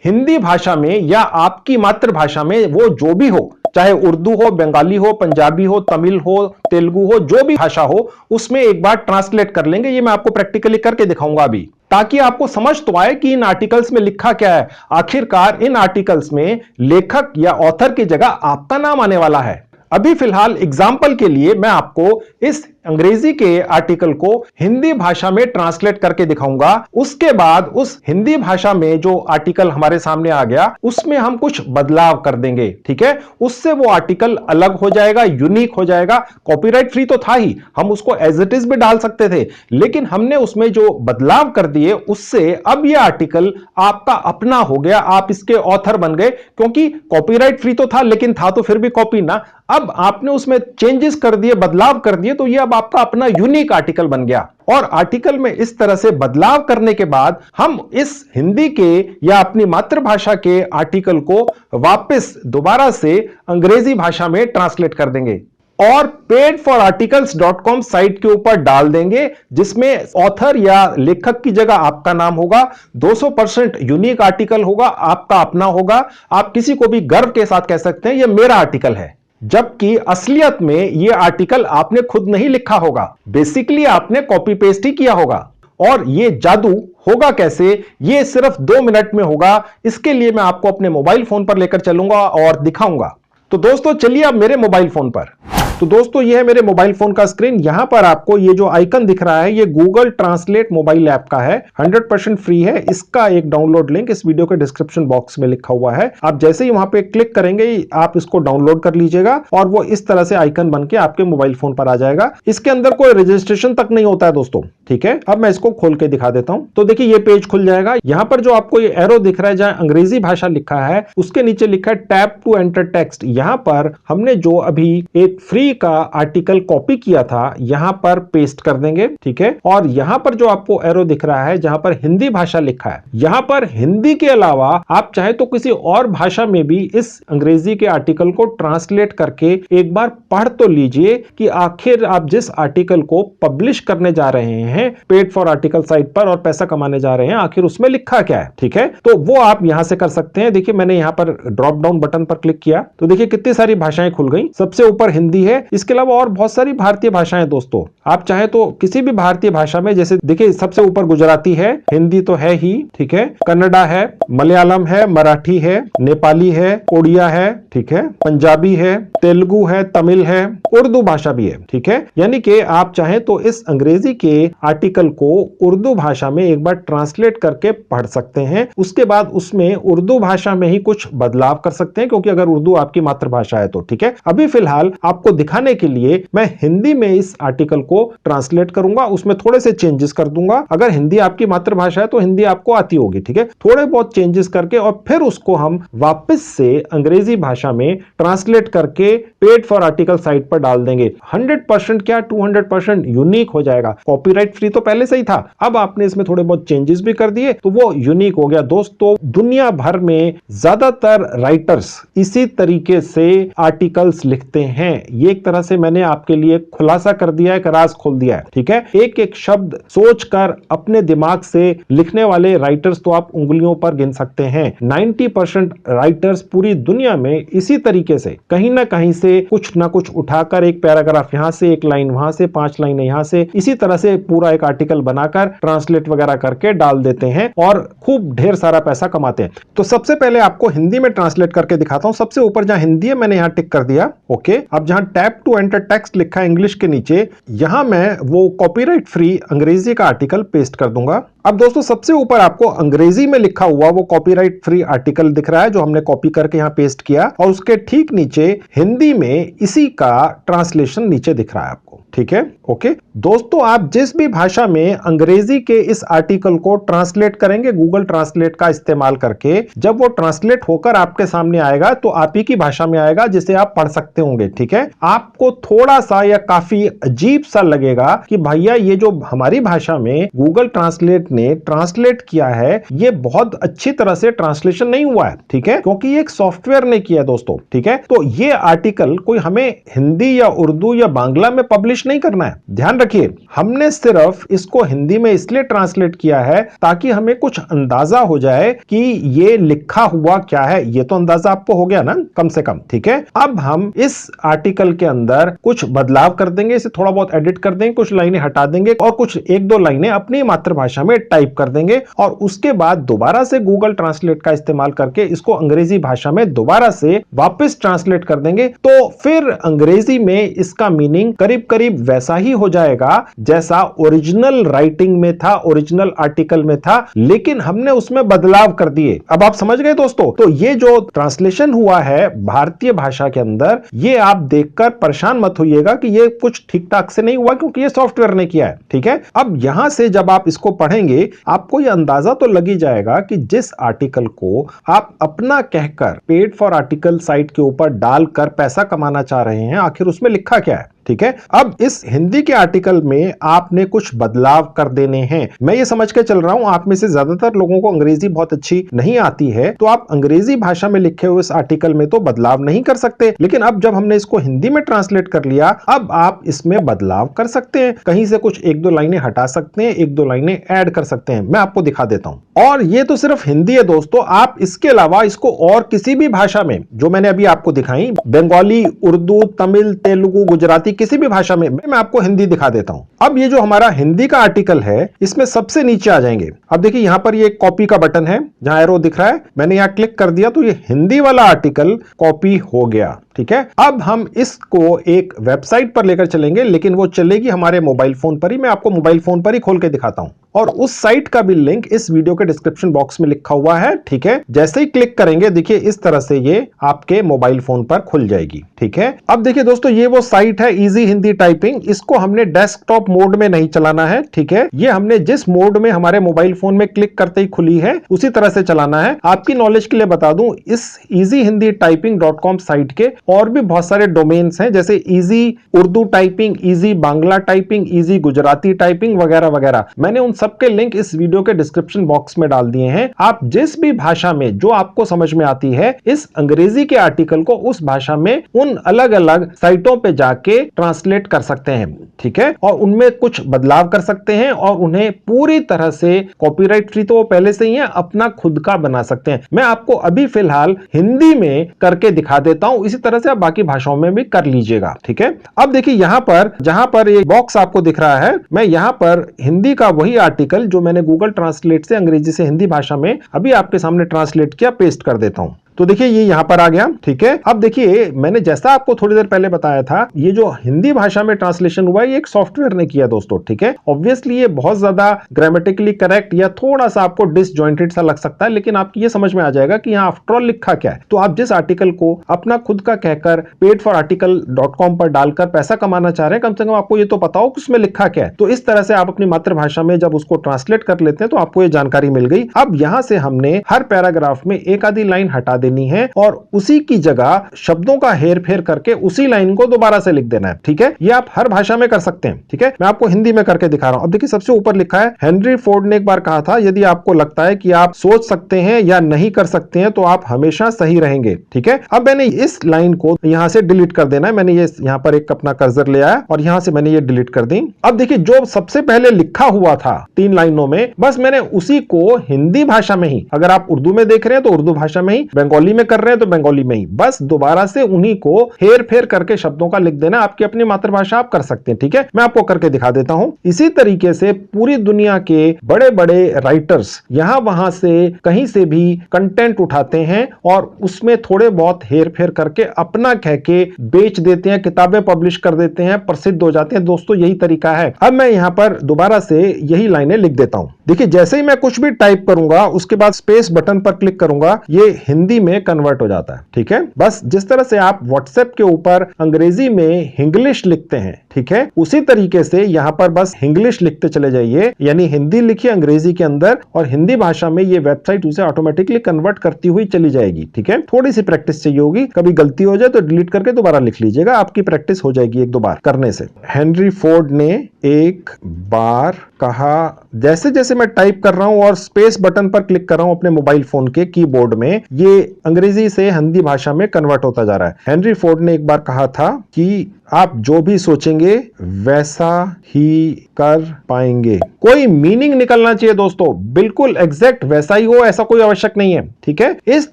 हिंदी भाषा में या आपकी मातृभाषा में, वो जो भी हो, चाहे उर्दू हो, बंगाली हो, पंजाबी हो, तमिल हो, तेलुगु हो, जो भी भाषा हो, उसमें एक बार ट्रांसलेट कर लेंगे। ये मैं आपको प्रैक्टिकली करके दिखाऊंगा अभी, ताकि आपको समझ तो आए कि इन आर्टिकल्स में लिखा क्या है। आखिरकार इन आर्टिकल्स में लेखक या ऑथर की जगह आपका नाम आने वाला है। अभी फिलहाल एग्जाम्पल के लिए मैं आपको इस अंग्रेजी के आर्टिकल को हिंदी भाषा में ट्रांसलेट करके दिखाऊंगा। उसके बाद उस हिंदी भाषा में जो आर्टिकल हमारे सामने आ गया उसमें हम कुछ बदलाव कर देंगे, ठीक है। उससे वो आर्टिकल अलग हो जाएगा, यूनिक हो जाएगा। कॉपीराइट फ्री तो था ही, हम उसको एज इट इज भी डाल सकते थे, लेकिन हमने उसमें जो बदलाव कर दिए उससे अब ये आर्टिकल आपका अपना हो गया, आप इसके ऑथर बन गए। क्योंकि कॉपीराइट फ्री तो था, लेकिन था तो फिर भी कॉपी ना। अब आपने उसमें चेंजेस कर दिए, बदलाव कर दिए, तो ये अब आपका अपना यूनिक आर्टिकल बन गया। और आर्टिकल में इस तरह से बदलाव करने के बाद हम इस हिंदी के या अपनी मातृभाषा के आर्टिकल को वापस दोबारा से अंग्रेजी भाषा में ट्रांसलेट कर देंगे। और paidforarticles.com साइट के ऊपर डाल देंगे, जिसमें ऑथर या लेखक की जगह आपका नाम होगा, 200% यूनिक आर्टिकल होगा, आपका अपना होगा। आप किसी को भी गर्व के साथ कह सकते हैं ये मेरा आर्टिकल है, जबकि असलियत में ये आर्टिकल आपने खुद नहीं लिखा होगा, बेसिकली आपने कॉपी पेस्ट ही किया होगा। और ये जादू होगा कैसे, ये सिर्फ 2 मिनट में होगा। इसके लिए मैं आपको अपने मोबाइल फोन पर लेकर चलूंगा और दिखाऊंगा। तो दोस्तों चलिए अब मेरे मोबाइल फोन पर। तो दोस्तों ये है मेरे मोबाइल फोन का स्क्रीन। यहां पर आपको ये जो आइकन दिख रहा है, ये गूगल ट्रांसलेट मोबाइल ऐप का है, 100% फ्री है। इसका एक डाउनलोड लिंक इस वीडियो के डिस्क्रिप्शन बॉक्स में लिखा हुआ है। आप जैसे ही वहां पे क्लिक करेंगे आप इसको डाउनलोड कर लीजिएगा और वो इस तरह से आइकन बन के आपके मोबाइल फोन पर आ जाएगा। इसके अंदर कोई रजिस्ट्रेशन तक नहीं होता है दोस्तों, ठीक है। अब मैं इसको खोल के दिखा देता हूं। तो देखिए ये पेज खुल जाएगा। यहां पर जो आपको ये एरो दिख रहा है जहां अंग्रेजी भाषा लिखा है, उसके नीचे लिखा है टैप टू एंटर टेक्स्ट। यहां पर हमने जो अभी एक फ्री का आर्टिकल कॉपी किया था यहां पर पेस्ट कर देंगे, ठीक है। और यहां पर जो आपको एरो दिख रहा है जहां पर हिंदी भाषा लिखा है, यहां पर हिंदी के अलावा आप चाहे तो किसी और भाषा में भी इस अंग्रेजी के आर्टिकल को ट्रांसलेट करके एक बार पढ़ तो लीजिए कि आखिर आप जिस आर्टिकल को पब्लिश करने जा रहे हैं पेड फॉर आर्टिकल साइट पर और पैसा कमाने जा रहे हैं, आखिर उसमें लिखा क्या है, ठीक है। तो वो आप यहां से कर सकते हैं। देखिए मैंने यहां पर ड्रॉप डाउन बटन पर क्लिक किया तो देखिए कितनी सारी भाषाएं खुल गई। सबसे ऊपर हिंदी है, इसके अलावा और बहुत सारी भारतीय भाषाएं दोस्तों। आप चाहे तो किसी भी भारतीय भाषा में, जैसे देखिए सबसे ऊपर गुजराती है, हिंदी तो है ही, ठीक है, कन्नडा है, मलयालम है, मराठी है, नेपाली है, ओडिया है, ठीक है, पंजाबी है, तेलुगु है, तमिल है, उर्दू भाषा भी है, ठीक है। यानी कि आप चाहें तो इस अंग्रेजी के आर्टिकल को उर्दू भाषा में एक बार ट्रांसलेट करके पढ़ सकते हैं। उसके बाद उसमें उर्दू भाषा में ही कुछ बदलाव कर सकते हैं, क्योंकि अगर उर्दू आपकी मातृभाषा है तो, ठीक है। अभी फिलहाल आपको दिखाने के लिए मैं हिंदी में इस आर्टिकल को ट्रांसलेट करूंगा, उसमें थोड़े से चेंजेस कर दूंगा। अगर हिंदी आपकी मातृभाषा है तो हिंदी आपको आती होगी, ठीक है। थोड़े बहुत चेंजेस करके और फिर उसको हम वापस से अंग्रेजी भाषा में ट्रांसलेट करके पेड फॉर आर्टिकल साइट पर डाल देंगे। 100% क्या 200% यूनिक हो जाएगा। कॉपीराइट फ्री तो पहले से ही था, अब आपने इसमें थोड़े बहुत चेंजेस भी कर दिए तो वो यूनिक हो गया। दोस्तों दुनिया भर में ज्यादातर राइटर्स इसी तरीके से आर्टिकल्स लिखते हैं। ये एक तरह से मैंने आपके लिए खुलासा कर दिया है, राज खोल दिया है, ठीक है। एक एक शब्द सोचकर अपने दिमाग से लिखने वाले राइटर्स तो आप उंगलियों पर गिन सकते हैं। 90% राइटर्स पूरी दुनिया में इसी तरीके से कहीं ना कहीं से कुछ ना कुछ उठाकर एक पैराग्राफ यहां से, एक लाइन वहां से, 5 लाइन यहां से, इसी तरह से पूरा एक आर्टिकल बनाकर ट्रांसलेट वगैरह करके डाल देते हैं और खूब ढेर सारा पैसा कमाते हैं। तो सबसे पहले आपको हिंदी में ट्रांसलेट करके दिखाता हूं। सबसे ऊपर जहां हिंदी है मैंने यहां टिक कर दिया, ओके। अब जहां टैप टू एंटर टेक्स्ट लिखा है इंग्लिश के नीचे, यहां मैं वो कॉपीराइट फ्री अंग्रेजी का आर्टिकल पेस्ट कर दूंगा। अब दोस्तों सबसे ऊपर आपको अंग्रेजी में लिखा हुआ वो कॉपीराइट फ्री आर्टिकल दिख रहा है जो हमने कॉपी करके यहां पेस्ट किया, और उसके ठीक नीचे हिंदी में इसी का ट्रांसलेशन नीचे दिख रहा है आपको, ठीक है, ओके। दोस्तों आप जिस भी भाषा में अंग्रेजी के इस आर्टिकल को ट्रांसलेट करेंगे गूगल ट्रांसलेट का इस्तेमाल करके, जब वो ट्रांसलेट होकर आपके सामने आएगा तो आप ही की भाषा में आएगा जिसे आप पढ़ सकते होंगे, ठीक है। आपको थोड़ा सा या काफी अजीब सा लगेगा कि भैया ये जो हमारी भाषा में गूगल ट्रांसलेट ने ट्रांसलेट किया है ये बहुत अच्छी तरह से ट्रांसलेशन नहीं हुआ है, ठीक है, क्योंकि ये एक सॉफ्टवेयर ने किया दोस्तों, ठीक है। तो ये आर्टिकल कोई हमें हिंदी या उर्दू या बांग्ला में पब्लिश नहीं करना है, ध्यान रखिए। हमने सिर्फ इसको हिंदी में इसलिए ट्रांसलेट किया है ताकि हमें कुछ अंदाजा हो जाए कि ये लिखा हुआ क्या है। ये तो अंदाजा आपको हो गया ना कम से कम, ठीक है। अब हम इस आर्टिकल के अंदर कुछ बदलाव कर देंगे, इसे थोड़ा बहुत एडिट कर देंगे, कुछ लाइनें हटा देंगे और कुछ 1-2 लाइनें अपनी मातृभाषा में टाइप कर देंगे, और उसके बाद दोबारा से गूगल ट्रांसलेट का इस्तेमाल करके इसको अंग्रेजी भाषा में दोबारा से वापस ट्रांसलेट कर देंगे। तो फिर अंग्रेजी में इसका मीनिंग करीब करीब वैसा ही हो जाएगा जैसा ओरिजिनल राइटिंग में था, ओरिजिनल आर्टिकल में था, लेकिन हमने उसमें बदलाव कर दिए। अब आप समझ गए दोस्तों। तो ये जो ट्रांसलेशन हुआ है भारतीय भाषा के अंदर, ये आप देखकर परेशान मत होइएगा कि ये कुछ ठीक ठाक से नहीं हुआ, क्योंकि ये सॉफ्टवेयर ने किया है, ठीक है। अब यहां से जब आप इसको पढ़ेंगे आपको ये अंदाजा तो लग ही जाएगा कि जिस आर्टिकल को आप अपना कहकर पेड फॉर आर्टिकल साइट के ऊपर डालकर पैसा कमाना चाह रहे हैं, आखिर उसमें लिखा क्या है, ठीक है। अब इस हिंदी के आर्टिकल में आपने कुछ बदलाव कर देने हैं। मैं ये समझ के चल रहा हूं आप में से ज्यादातर लोगों को अंग्रेजी बहुत अच्छी नहीं आती है, तो आप अंग्रेजी भाषा में लिखे हुए इस आर्टिकल में तो बदलाव नहीं कर सकते, लेकिन अब जब हमने इसको हिंदी में ट्रांसलेट कर लिया, अब आप इसमें बदलाव कर सकते हैं। कहीं से कुछ एक दो लाइनें हटा सकते हैं, एक दो लाइनें ऐड कर सकते हैं। मैं आपको दिखा देता हूं। और ये तो सिर्फ हिंदी है दोस्तों, आप इसके अलावा इसको और किसी भी भाषा में जो मैंने अभी आपको दिखाई, बंगाली, उर्दू, तमिल, तेलुगु, गुजराती, किसी भी भाषा में, मैं आपको हिंदी दिखा देता हूं। अब ये जो हमारा हिंदी का आर्टिकल है, इसमें सबसे नीचे आ जाएंगे। अब देखिए यहां पर ये कॉपी का बटन है, जहां एरो दिख रहा है, मैंने यहां क्लिक कर दिया तो ये हिंदी वाला आर्टिकल कॉपी हो गया। ठीक है। अब हम इसको एक वेबसाइट पर लेकर चलेंगे, लेकिन वो चलेगी हमारे मोबाइल फोन पर ही। मैं आपको मोबाइल फोन पर ही खोल के दिखाता हूं, और उस साइट का भी लिंक इस वीडियो के डिस्क्रिप्शन बॉक्स में लिखा हुआ है। ठीक है। जैसे ही क्लिक करेंगे, देखिए इस तरह से ये आपके मोबाइल फोन पर खुल जाएगी। ठीक है। अब देखिए दोस्तों, ये वो साइट है इजी हिंदी टाइपिंग। इसको हमने डेस्कटॉप मोड में नहीं चलाना है। ठीक है। ये हमने जिस मोड में हमारे मोबाइल फोन में क्लिक करते ही खुली है, उसी तरह से चलाना है। आपकी नॉलेज के लिए बता दूं, इस easyhindityping.com साइट के और भी बहुत सारे डोमेन्स हैं, जैसे easy Urdu typing, easy Bangla typing, easy Gujarati typing वगैरह वगैरह। मैंने उन सबके लिंक इस वीडियो के डिस्क्रिप्शन बॉक्स में डाल दिए हैं। आप जिस भी भाषा में जो आपको समझ में आती है, इस अंग्रेजी के आर्टिकल को उस भाषा में उन अलग अलग साइटों पे जाके ट्रांसलेट कर सकते हैं। ठीक है। और उनमें कुछ बदलाव कर सकते हैं और उन्हें पूरी तरह से कॉपीराइट फ्री तो वो पहले से ही है, अपना खुद का बना सकते हैं। मैं आपको अभी फिलहाल हिंदी में करके दिखा देता हूं, इसी तरह से आप बाकी भाषाओं में भी कर लीजिएगा। ठीक है। अब देखिए यहां पर जहां पर एक बॉक्स आपको दिख रहा है, मैं यहां पर हिंदी का वही आर्टिकल जो मैंने गूगल ट्रांसलेट से अंग्रेजी से हिंदी भाषा में अभी आपके सामने ट्रांसलेट किया, पेस्ट कर देता हूं। तो देखिए ये यहां पर आ गया। ठीक है। अब देखिए मैंने जैसा आपको थोड़ी देर पहले बताया था, ये जो हिंदी भाषा में ट्रांसलेशन हुआ है, ये एक सॉफ्टवेयर ने किया दोस्तों। ठीक है। ऑब्वियसली ये बहुत ज्यादा ग्रामेटिकली करेक्ट या थोड़ा सा आपको डिसजॉइंटेड सा लग सकता है, लेकिन आपको ये समझ में आ जाएगा कि यहाँ आफ्टर ऑल लिखा क्या है। तो आप जिस आर्टिकल को अपना खुद का कहकर paidforarticle.com पर डालकर पैसा कमाना चाह रहे हैं, कम से कम आपको ये तो पता हो कि उसमें लिखा क्या है। तो इस तरह से आप अपनी मातृभाषा में जब उसको ट्रांसलेट कर लेते हैं, तो आपको ये जानकारी मिल गई। अब यहां से हमने हर पैराग्राफ में एक आधी लाइन हटा देनी है और उसी की जगह शब्दों का हेर फेर करके उसी लाइन को दोबारा से लिख देना है। ठीक है। ये आप हर भाषा में कर सकते हैं। ठीक है। मैं आपको हिंदी में करके दिखा रहा हूं। अब देखिए सबसे ऊपर लिखा है, हेनरी फोर्ड ने एक बार कहा था, यदि आपको लगता है कि आप सोच सकते हैं या नहीं कर सकते हैं, तो आप हमेशा सही रहेंगे। ठीक है। अब मैंने इस लाइन को यहां से डिलीट कर देना है। मैंने ये यहां पर एक अपना कर्सर ले आया और यहां से मैंने ये डिलीट कर दी। अब देखिए जो सबसे पहले लिखा हुआ था 3 लाइनों में, बस मैंने उसी को हिंदी भाषा में ही, अगर आप उर्दू में देख रहे हैं तो उर्दू भाषा में ही, बंगाली में कर रहे हैं तो बंगाली में ही, बस दोबारा से उन्हीं को हेर फेर करके शब्दों का लिख देना। आपकी अपनी मातृभाषा आप कर सकते हैं। ठीक है। मैं आपको करके दिखा देता हूं। इसी तरीके से पूरी दुनिया के बड़े बड़े राइटर्स यहां वहां से कहीं से भी कंटेंट उठाते हैं और उसमें थोड़े बहुत हेर फेर करके अपना कह के बेच देते हैं, किताबें पब्लिश कर देते हैं, प्रसिद्ध हो जाते हैं। दोस्तों यही तरीका है। अब मैं यहां पर दोबारा से यही लाइनें लिख देता हूं। देखिए जैसे ही मैं कुछ भी टाइप करूंगा, उसके बाद स्पेस बटन पर क्लिक करूंगा, ये हिंदी में कन्वर्ट हो जाता है। ठीक है। बस जिस तरह से आप व्हाट्सएप के ऊपर अंग्रेजी में हिंग्लिश लिखते हैं, ठीक है, उसी तरीके से यहां पर बस हिंग्लिश लिखते चले जाइए, यानी हिंदी लिखिए अंग्रेजी के अंदर और हिंदी भाषा में ये वेबसाइट उसे ऑटोमेटिकली कन्वर्ट करती हुई चली जाएगी। ठीक है। थोड़ी सी प्रैक्टिस चाहिए होगी, कभी गलती हो जाए तो डिलीट करके दोबारा लिख लीजिएगा, आपकी प्रैक्टिस हो जाएगी एक दो बार करने से। हेनरी फोर्ड ने एक बार कहा, जैसे जैसे मैं टाइप कर रहा हूं और स्पेस बटन पर क्लिक कर रहा हूं अपने मोबाइल फोन के कीबोर्ड में, ये अंग्रेजी से हिंदी भाषा में कन्वर्ट होता जा रहा है। हेनरी फोर्ड ने एक बार कहा था कि आप जो भी सोचेंगे वैसा ही कर पाएंगे। कोई मीनिंग निकलना चाहिए दोस्तों, बिल्कुल एग्जैक्ट वैसा ही हो, ऐसा कोई आवश्यक नहीं है। ठीक है। इस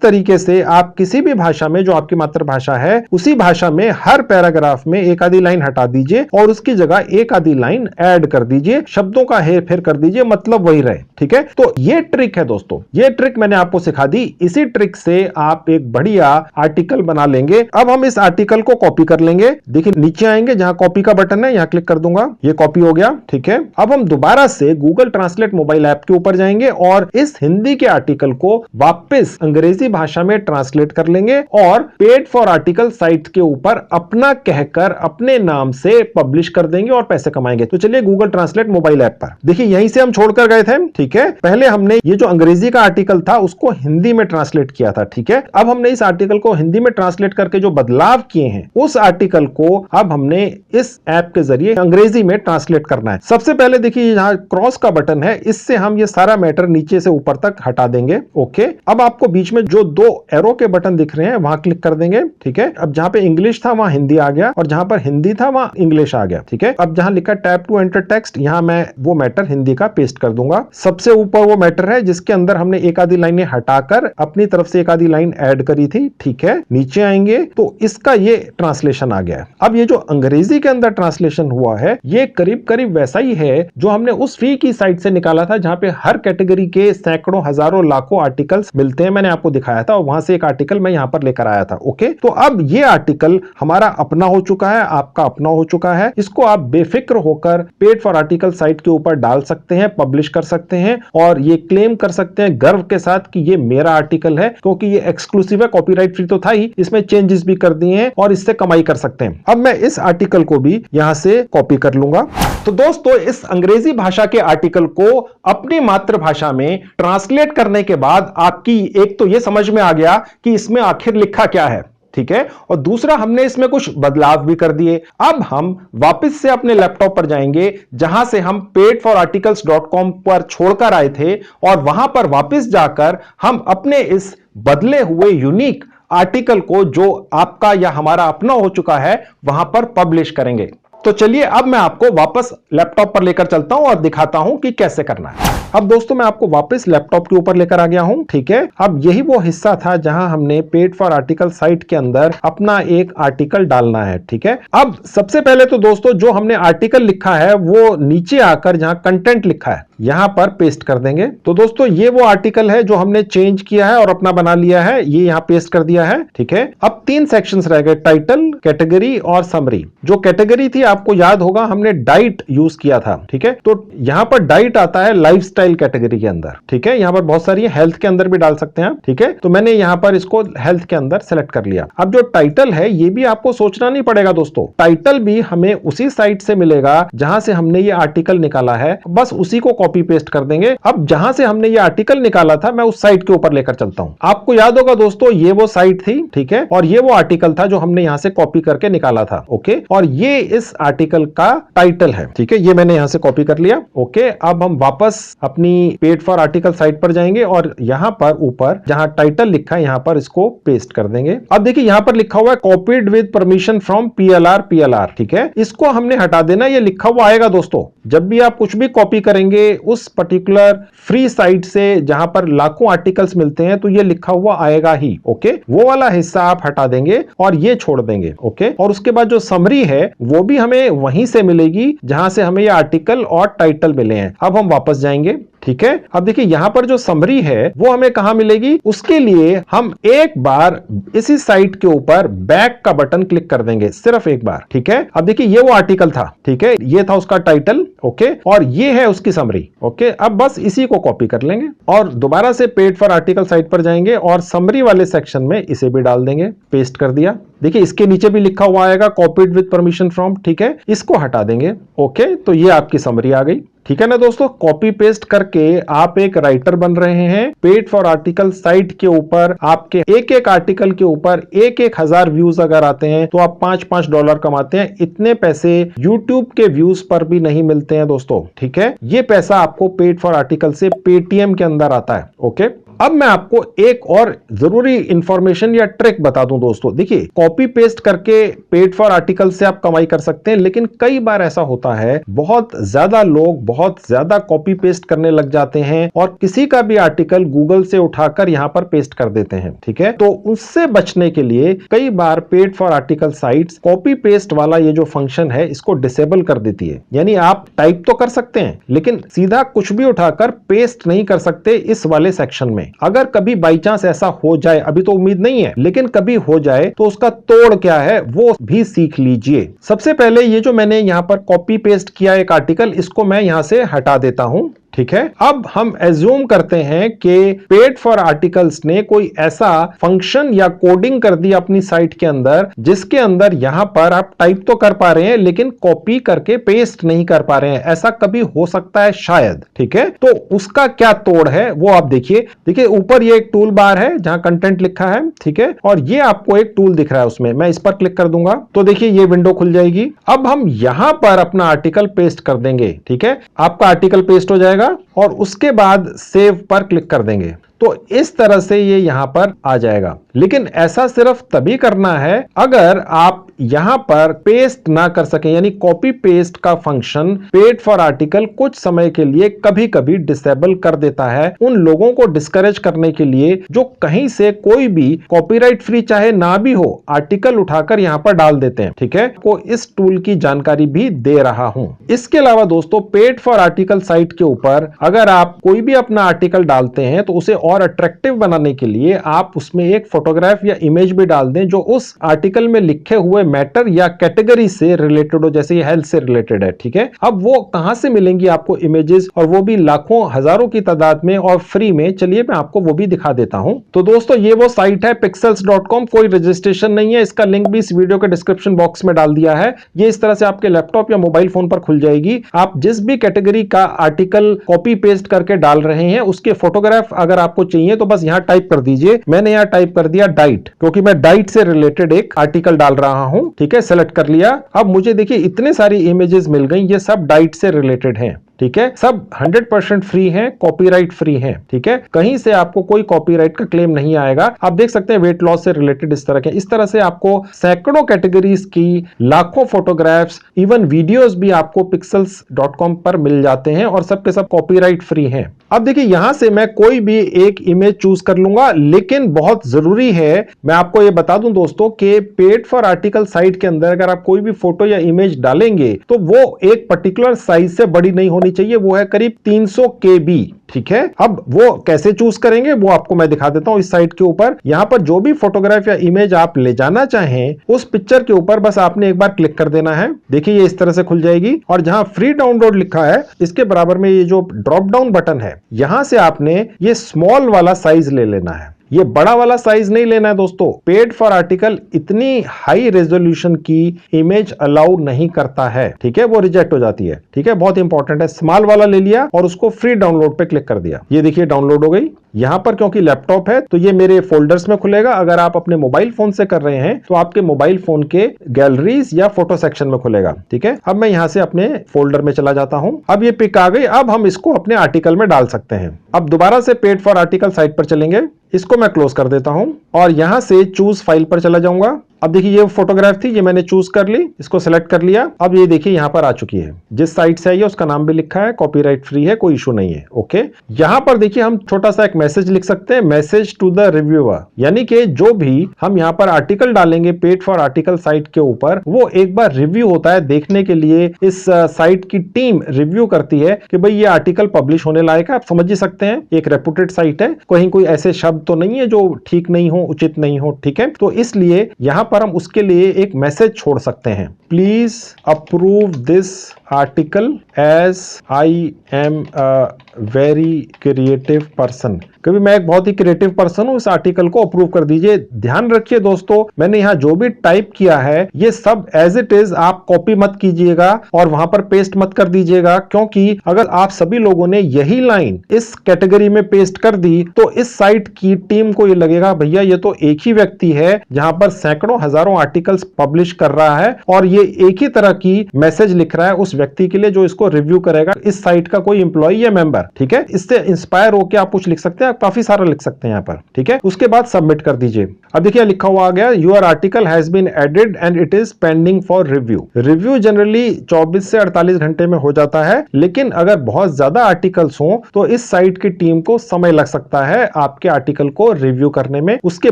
तरीके से आप किसी भी भाषा में जो आपकी मातृभाषा है, उसी भाषा में हर पैराग्राफ में एक आधी लाइन हटा दीजिए और उसकी जगह एक आधी लाइन ऐड कर दीजिए, शब्दों का हेर फेर कर दीजिए, मतलब वही रहे। ठीक है। तो ये ट्रिक है दोस्तों, ये ट्रिक मैंने आपको सिखा दी। इसी ट्रिक से आप एक बढ़िया आर्टिकल बना लेंगे। अब हम इस आर्टिकल को कॉपी कर लेंगे। देखिए नीचे आएंगे, जहां कॉपी का बटन है, यहां क्लिक कर दूंगा, ये कॉपी हो गया। ठीक है। अब हम दोबारा से गूगल ट्रांसलेट मोबाइल ऐप के ऊपर जाएंगे और इस हिंदी के आर्टिकल को वापस अंग्रेजी भाषा में ट्रांसलेट कर लेंगे और पेड फॉर आर्टिकल साइट के ऊपर अपना कहकर अपने नाम से पब्लिश कर देंगे और पैसे कमाएंगे। तो चलिए गूगल ट्रांसलेट मोबाइल ऐप पर, देखिए यहीं से हम छोड़कर गए थे। ठीक है। पहले हमने ये जो अंग्रेजी का आर्टिकल था उसको हिंदी में ट्रांसलेट किया था। ठीक है। अब हमने इस आर्टिकल को हिंदी में ट्रांसलेट करके जो बदलाव किए हैं, उस आर्टिकल को अब हमने इस ऐप के जरिए अंग्रेजी में ट्रांसलेट करना है। सबसे पहले देखिए यहाँ क्रॉस का बटन है, इससे हम ये सारा मैटर नीचे से ऊपर तक हटा देंगे। ओके, अब आपको बीच में जो दो एरो के बटन दिख रहे हैं वहां क्लिक कर देंगे। ठीक है, अब जहां पे इंग्लिश था वहां हिंदी आ गया और जहां पर हिंदी था वहां इंग्लिश आ गया। ठीक है, अब जहां लिखा टैप टू एंटर टेक्स्ट, यहां मैं वो मैटर हिंदी का पेस्ट कर दूंगा। सबसे ऊपर वो मैटर है जिसके अंदर हमने एक आधी लाइनें हटाकर अपनी तरफ से एक आधी लाइन ऐड करी थी। ठीक है, नीचे आएंगे तो इसका ये ट्रांसलेशन आ गया है। अब ये जो अंग्रेजी के अंदर ट्रांसलेशन हुआ है ये करीब करीब वैसा ही है जो हमने उस फी की साइट से निकाला था, जहां पे हर कैटेगरी के सैकड़ों हजारों लाखों आर्टिकल्स मिलते हैं। मैंने आपको दिखाया था और वहां से एक आर्टिकल मैं यहां पर लेकर आया था। ओके, तो अब ये आर्टिकल हमारा अपना हो चुका है, आपका अपना हो चुका है। इसको आप बेफिक्र होकर पेड फॉर आर्टिकल साइट के ऊपर डाल सकते हैं, पब्लिश कर सकते हैं और ये क्लेम कर सकते हैं गर्व के साथ कि ये मेरा आर्टिकल है, क्योंकि ये एक्सक्लूसिव है, कॉपीराइट फ्री तो था ही, इसमें चेंजेस भी कर दिए हैं और इससे कमाई कर सकते हैं। अब मैं इस आर्टिकल को भी यहां से कॉपी कर लूंगा। तो दोस्तों, इस अंग्रेजी भाषा के आर्टिकल को अपनी मातृभाषा में ट्रांसलेट करने के बाद आपकी एक तो यह समझ में आ गया कि इसमें आखिर लिखा क्या है। ठीक है, और दूसरा हमने इसमें कुछ बदलाव भी कर दिए। अब हम वापस से अपने लैपटॉप पर जाएंगे जहां से हम paidforarticles.com पर छोड़कर आए थे और वहां पर वापस जाकर हम अपने इस बदले हुए यूनिक आर्टिकल को जो आपका या हमारा अपना हो चुका है वहां पर पब्लिश करेंगे। तो चलिए अब मैं आपको वापस लैपटॉप पर लेकर चलता हूं और दिखाता हूं कि कैसे करना है। अब दोस्तों मैं आपको वापस लैपटॉप के ऊपर लेकर आ गया हूं। ठीक है, अब यही वो हिस्सा था जहां हमने पेड फॉर आर्टिकल साइट के अंदर अपना एक आर्टिकल डालना है। ठीक है, अब सबसे पहले तो दोस्तों जो हमने आर्टिकल लिखा है वो नीचे आकर जहां कंटेंट लिखा है यहां पर पेस्ट कर देंगे। तो दोस्तों ये वो आर्टिकल है जो हमने चेंज किया है और अपना बना लिया है, ये यहां पेस्ट कर दिया है। ठीक है, अब 3 सेक्शंस रह गए, टाइटल, कैटेगरी और समरी। जो कैटेगरी थी आपको याद होगा हमने डाइट यूज किया था। ठीक है, तो यहां पर डाइट आता है लाइफस्टाइल कैटेगरी के अंदर। ठीक है, यहां पर बहुत सारी हेल्थ के अंदर भी डाल सकते हैं। ठीक है, तो मैंने यहां पर इसको हेल्थ के अंदर सेलेक्ट कर लिया। अब जो टाइटल है ये भी आपको सोचना नहीं पड़ेगा दोस्तों, टाइटल भी हमें उसी साइट से मिलेगा जहां से हमने ये आर्टिकल निकाला है, बस उसी को कॉपी पेस्ट कर देंगे। अब जहां से हमने ये आर्टिकल निकाला था मैं उस साइट के ऊपर लेकर चलता हूं। आपको याद होगा दोस्तों ये वो साइट थी। ठीक है, और ये वो आर्टिकल था जो हमने यहां से कॉपी करके निकाला था। ओके, और ये इस आर्टिकल का टाइटल है। ठीक है, ये मैंने यहां से कॉपी कर लिया। ओके, अब हम वापस अपनी पेड फॉर आर्टिकल साइट पर जाएंगे और यहां पर ऊपर जहां टाइटल लिखा है यहां पर इसको पेस्ट कर देंगे। अब देखिए यहां पर लिखा हुआ है copied with permission from PLR। ठीक है, इसको हमने हटा देना, ये लिखा हुआ आएगा दोस्तों। जब भी आप कुछ भी कॉपी करेंगे उस पर्टिकुलर फ्री साइट से जहां पर लाखों आर्टिकल्स मिलते हैं तो ये लिखा हुआ आएगा ही। ओके, वो वाला हिस्सा आप हटा देंगे और ये छोड़ देंगे। ओके, और उसके बाद जो समरी है वो भी हमें वहीं से मिलेगी जहां से हमें ये आर्टिकल और टाइटल मिले हैं। अब हम वापस जाएंगे। ठीक है, अब देखिए यहां पर जो समरी है वो हमें कहां मिलेगी, उसके लिए हम एक बार इसी साइट के ऊपर बैक का बटन क्लिक कर देंगे, सिर्फ एक बार। ठीक है, अब देखिए ये वो आर्टिकल था। ठीक है, ये था उसका टाइटल। ओके, और ये है उसकी समरी। ओके, अब बस इसी को कॉपी कर लेंगे और दोबारा से पेड फॉर आर्टिकल साइट पर जाएंगे और समरी वाले सेक्शन में इसे भी डाल देंगे। पेस्ट कर दिया। देखिए इसके नीचे भी लिखा हुआ आएगा कॉपीड विद परमिशन फ्रॉम। ठीक है, इसको हटा देंगे। ओके, तो ये आपकी समरी आ गई। ठीक है ना दोस्तों, कॉपी पेस्ट करके आप एक राइटर बन रहे हैं। पेड फॉर आर्टिकल साइट के ऊपर आपके एक एक आर्टिकल के ऊपर 1,000 व्यूज अगर आते हैं तो आप $5 कमाते हैं। इतने पैसे यूट्यूब के व्यूज पर भी नहीं मिलते हैं दोस्तों। ठीक है, ये पैसा आपको पेड फॉर आर्टिकल से पेटीएम के अंदर आता है। ओके, अब मैं आपको एक और जरूरी इंफॉर्मेशन या ट्रिक बता दूं दोस्तों। देखिए कॉपी पेस्ट करके पेड फॉर आर्टिकल से आप कमाई कर सकते हैं, लेकिन कई बार ऐसा होता है बहुत ज्यादा लोग बहुत ज्यादा कॉपी पेस्ट करने लग जाते हैं और किसी का भी आर्टिकल गूगल से उठाकर यहां पर पेस्ट कर देते हैं। ठीक है, तो उससे बचने के लिए कई बार paid for article sites copy paste वाला ये जो फंक्शन है इसको डिसेबल कर देती है। यानी आप टाइप तो कर सकते हैं लेकिन सीधा कुछ भी उठाकर पेस्ट नहीं कर सकते इस वाले सेक्शन में। अगर कभी बाई चांस ऐसा हो जाए, अभी तो उम्मीद नहीं है, लेकिन कभी हो जाए तो उसका तोड़ क्या है वो भी सीख लीजिए। सबसे पहले ये जो मैंने यहां पर कॉपी पेस्ट किया एक आर्टिकल, इसको मैं यहां से हटा देता हूं। ठीक है। अब हम एज्यूम करते हैं कि पेड फॉर आर्टिकल्स ने कोई ऐसा फंक्शन या कोडिंग कर दी अपनी साइट के अंदर जिसके अंदर यहां पर आप टाइप तो कर पा रहे हैं लेकिन कॉपी करके पेस्ट नहीं कर पा रहे हैं। ऐसा कभी हो सकता है शायद, ठीक है। तो उसका क्या तोड़ है वो आप देखिए। देखिए ऊपर ये एक टूल बार है जहां कंटेंट लिखा है, ठीक है, और ये आपको एक टूल दिख रहा है उसमें। मैं इस पर क्लिक कर दूंगा तो देखिए ये विंडो खुल जाएगी। अब हम यहां पर अपना आर्टिकल पेस्ट कर देंगे, ठीक है। आपका आर्टिकल पेस्ट हो जाएगा और उसके बाद सेव पर क्लिक कर देंगे तो इस तरह से ये यहां पर आ जाएगा। लेकिन ऐसा सिर्फ तभी करना है अगर आप यहां पर पेस्ट ना कर सकें, यानी कॉपी पेस्ट का फंक्शन पेड फॉर आर्टिकल कुछ समय के लिए कभी कभी डिसेबल कर देता है उन लोगों को डिस्करेज करने के लिए जो कहीं से कोई भी कॉपीराइट फ्री चाहे ना भी हो आर्टिकल उठाकर यहां पर डाल देते हैं, ठीक है। को इस टूल की जानकारी भी दे रहा हूं। इसके अलावा दोस्तों पेड फॉर आर्टिकल साइट के ऊपर अगर आप कोई भी अपना आर्टिकल डालते हैं तो उसे और अट्रैक्टिव बनाने के लिए आप उसमें एक फोटोग्राफ या इमेज भी डाल दें जो उस आर्टिकल में लिखे हुए मैटर या कैटेगरी से रिलेटेड हो, जैसे ये हेल्थ से रिलेटेड है, ठीक है। अब वो कहां से मिलेंगी आपको इमेजेस, और वो भी लाखों हजारों की तादाद में और फ्री में। चलिए मैं आपको वो भी दिखा देता हूं। तो दोस्तों ये वो साइट है pixels.com, कोई रजिस्ट्रेशन नहीं है। इसका लिंक भी इस वीडियो के डिस्क्रिप्शन बॉक्स में डाल दिया है। ये इस तरह से आपके लैपटॉप या मोबाइल फोन पर खुल जाएगी। आप जिस भी कैटेगरी का आर्टिकल कॉपी पेस्ट करके डाल रहे हैं उसके फोटोग्राफ अगर आपको चाहिए तो बस यहां टाइप कर दीजिए। मैंने यहां टाइप कर दिया डाइट, क्योंकि मैं डाइट से रिलेटेड एक आर्टिकल डाल रहा हूं, ठीक है। सेलेक्ट कर लिया। अब मुझे देखिए इतने सारी इमेजेस मिल गई, ये सब डाइट से रिलेटेड हैं, ठीक है। सब 100% फ्री हैं, कॉपीराइट फ्री हैं, ठीक है। कहीं से आपको कोई कॉपीराइट का क्लेम नहीं आएगा। आप देख सकते हैं वेट लॉस से रिलेटेड इस तरह के, इस तरह से आपको सैकड़ों कैटेगरीज की लाखों फोटोग्राफ्स, इवन वीडियोस भी आपको pixels.com पर मिल जाते हैं और सब के सब कॉपीराइट फ्री हैं। अब देखिए यहां से मैं कोई भी एक इमेज चूज कर लूंगा, लेकिन बहुत जरूरी है मैं आपको यह बता दूं दोस्तों कि पेड फॉर आर्टिकल साइट के अंदर अगर आप कोई भी फोटो या इमेज डालेंगे तो वो एक पर्टिकुलर साइज से बड़ी नहीं होनी चाहिए। वो है करीब 300 KB, ठीक है। अब वो कैसे चूज करेंगे वो आपको मैं दिखा देता हूं इस साइट के ऊपर। यहां पर जो भी फोटोग्राफ या इमेज आप ले जाना चाहें उस पिक्चर के ऊपर बस आपने एक बार क्लिक कर देना है। देखिए ये इस तरह से खुल जाएगी और जहां फ्री डाउनलोड लिखा है इसके बराबर में ये जो ड्रॉप डाउन बटन है यहां से आपने ये स्मॉल वाला साइज ले लेना है। ये बड़ा वाला साइज नहीं लेना है दोस्तों। पेड फॉर आर्टिकल इतनी हाई रेजोल्यूशन की इमेज अलाउ नहीं करता है, ठीक है, वो रिजेक्ट हो जाती है, ठीक है। बहुत इंपॉर्टेंट है। स्मॉल वाला ले लिया और उसको फ्री डाउनलोड पे क्लिक कर दिया। ये देखिए डाउनलोड हो गई। यहां पर क्योंकि लैपटॉप है तो ये मेरे फोल्डर्स में खुलेगा। अगर आप अपने मोबाइल फोन से कर रहे हैं तो आपके मोबाइल फोन के गैलरीज या फोटो सेक्शन में खुलेगा, ठीक है। अब मैं यहां से अपने फोल्डर में चला जाता हूं। अब ये पिक आ गई। अब हम इसको अपने आर्टिकल में डाल सकते हैं। अब दोबारा से पेड फॉर आर्टिकल साइट पर चलेंगे। इसको मैं क्लोज कर देता हूं और यहां से चूज फाइल पर चला जाऊंगा। अब देखिए ये फोटोग्राफ थी, ये मैंने चूज कर ली, इसको सेलेक्ट कर लिया। अब ये देखिए यहां पर आ चुकी है। जिस साइट से आई है उसका नाम भी लिखा है, कॉपीराइट फ्री है, कोई इशू नहीं है, ओके। यहां पर देखिए हम छोटा सा एक मैसेज लिख सकते हैं, मैसेज टू द रिव्यूअर, यानी कि जो भी हम यहां पर आर्टिकल डालेंगे पेड फॉर आर्टिकल साइट के ऊपर वो एक बार रिव्यू होता है देखने के लिए। इस साइट की टीम रिव्यू करती है कि भाई ये आर्टिकल पब्लिश होने लायक है। आप समझ ही सकते हैं एक रेपुटेड साइट है, कहीं कोई ऐसे शब्द तो नहीं है जो ठीक नहीं हो, उचित नहीं हो, ठीक है। तो इसलिए यहां पर हम उसके लिए एक मैसेज छोड़ सकते हैं, please approve this article as I am a very creative person. कभी मैं एक बहुत ही क्रिएटिव पर्सन हूं, इस आर्टिकल को अप्रूव कर दीजिए। ध्यान रखिए दोस्तों मैंने यहां जो भी टाइप किया है ये सब एज इट इज, आप कॉपी मत कीजिएगा और वहां पर पेस्ट मत कर दीजिएगा, क्योंकि अगर आप सभी लोगों ने यही लाइन इस कैटेगरी में पेस्ट कर दी तो इस साइट की टीम को ये लगेगा भैया ये तो एक ही व्यक्ति है जहां पर सैकड़ों हजारों आर्टिकल्स पब्लिश कर रहा है और ये एक ही तरह की मैसेज लिख रहा है उस व्यक्ति के लिए जो इसको रिव्यू करेगा, इस साइट का कोई इंप्लॉई या मेंबर, ठीक है। इससे इंस्पायर होकर आप कुछ लिख सकते हैं, आप काफी सारा लिख सकते हैं यहां पर, ठीक है। उसके बाद सबमिट कर दीजिए। अब देखिए लिखा हुआ आ गया, your article has been added and it is pending for review. Review generally 24 से 48 घंटे में हो जाता है, लेकिन अगर बहुत ज्यादा आर्टिकल्स हो तो इस साइट की टीम को समय लग सकता है आपके आर्टिकल को रिव्यू करने में। उसके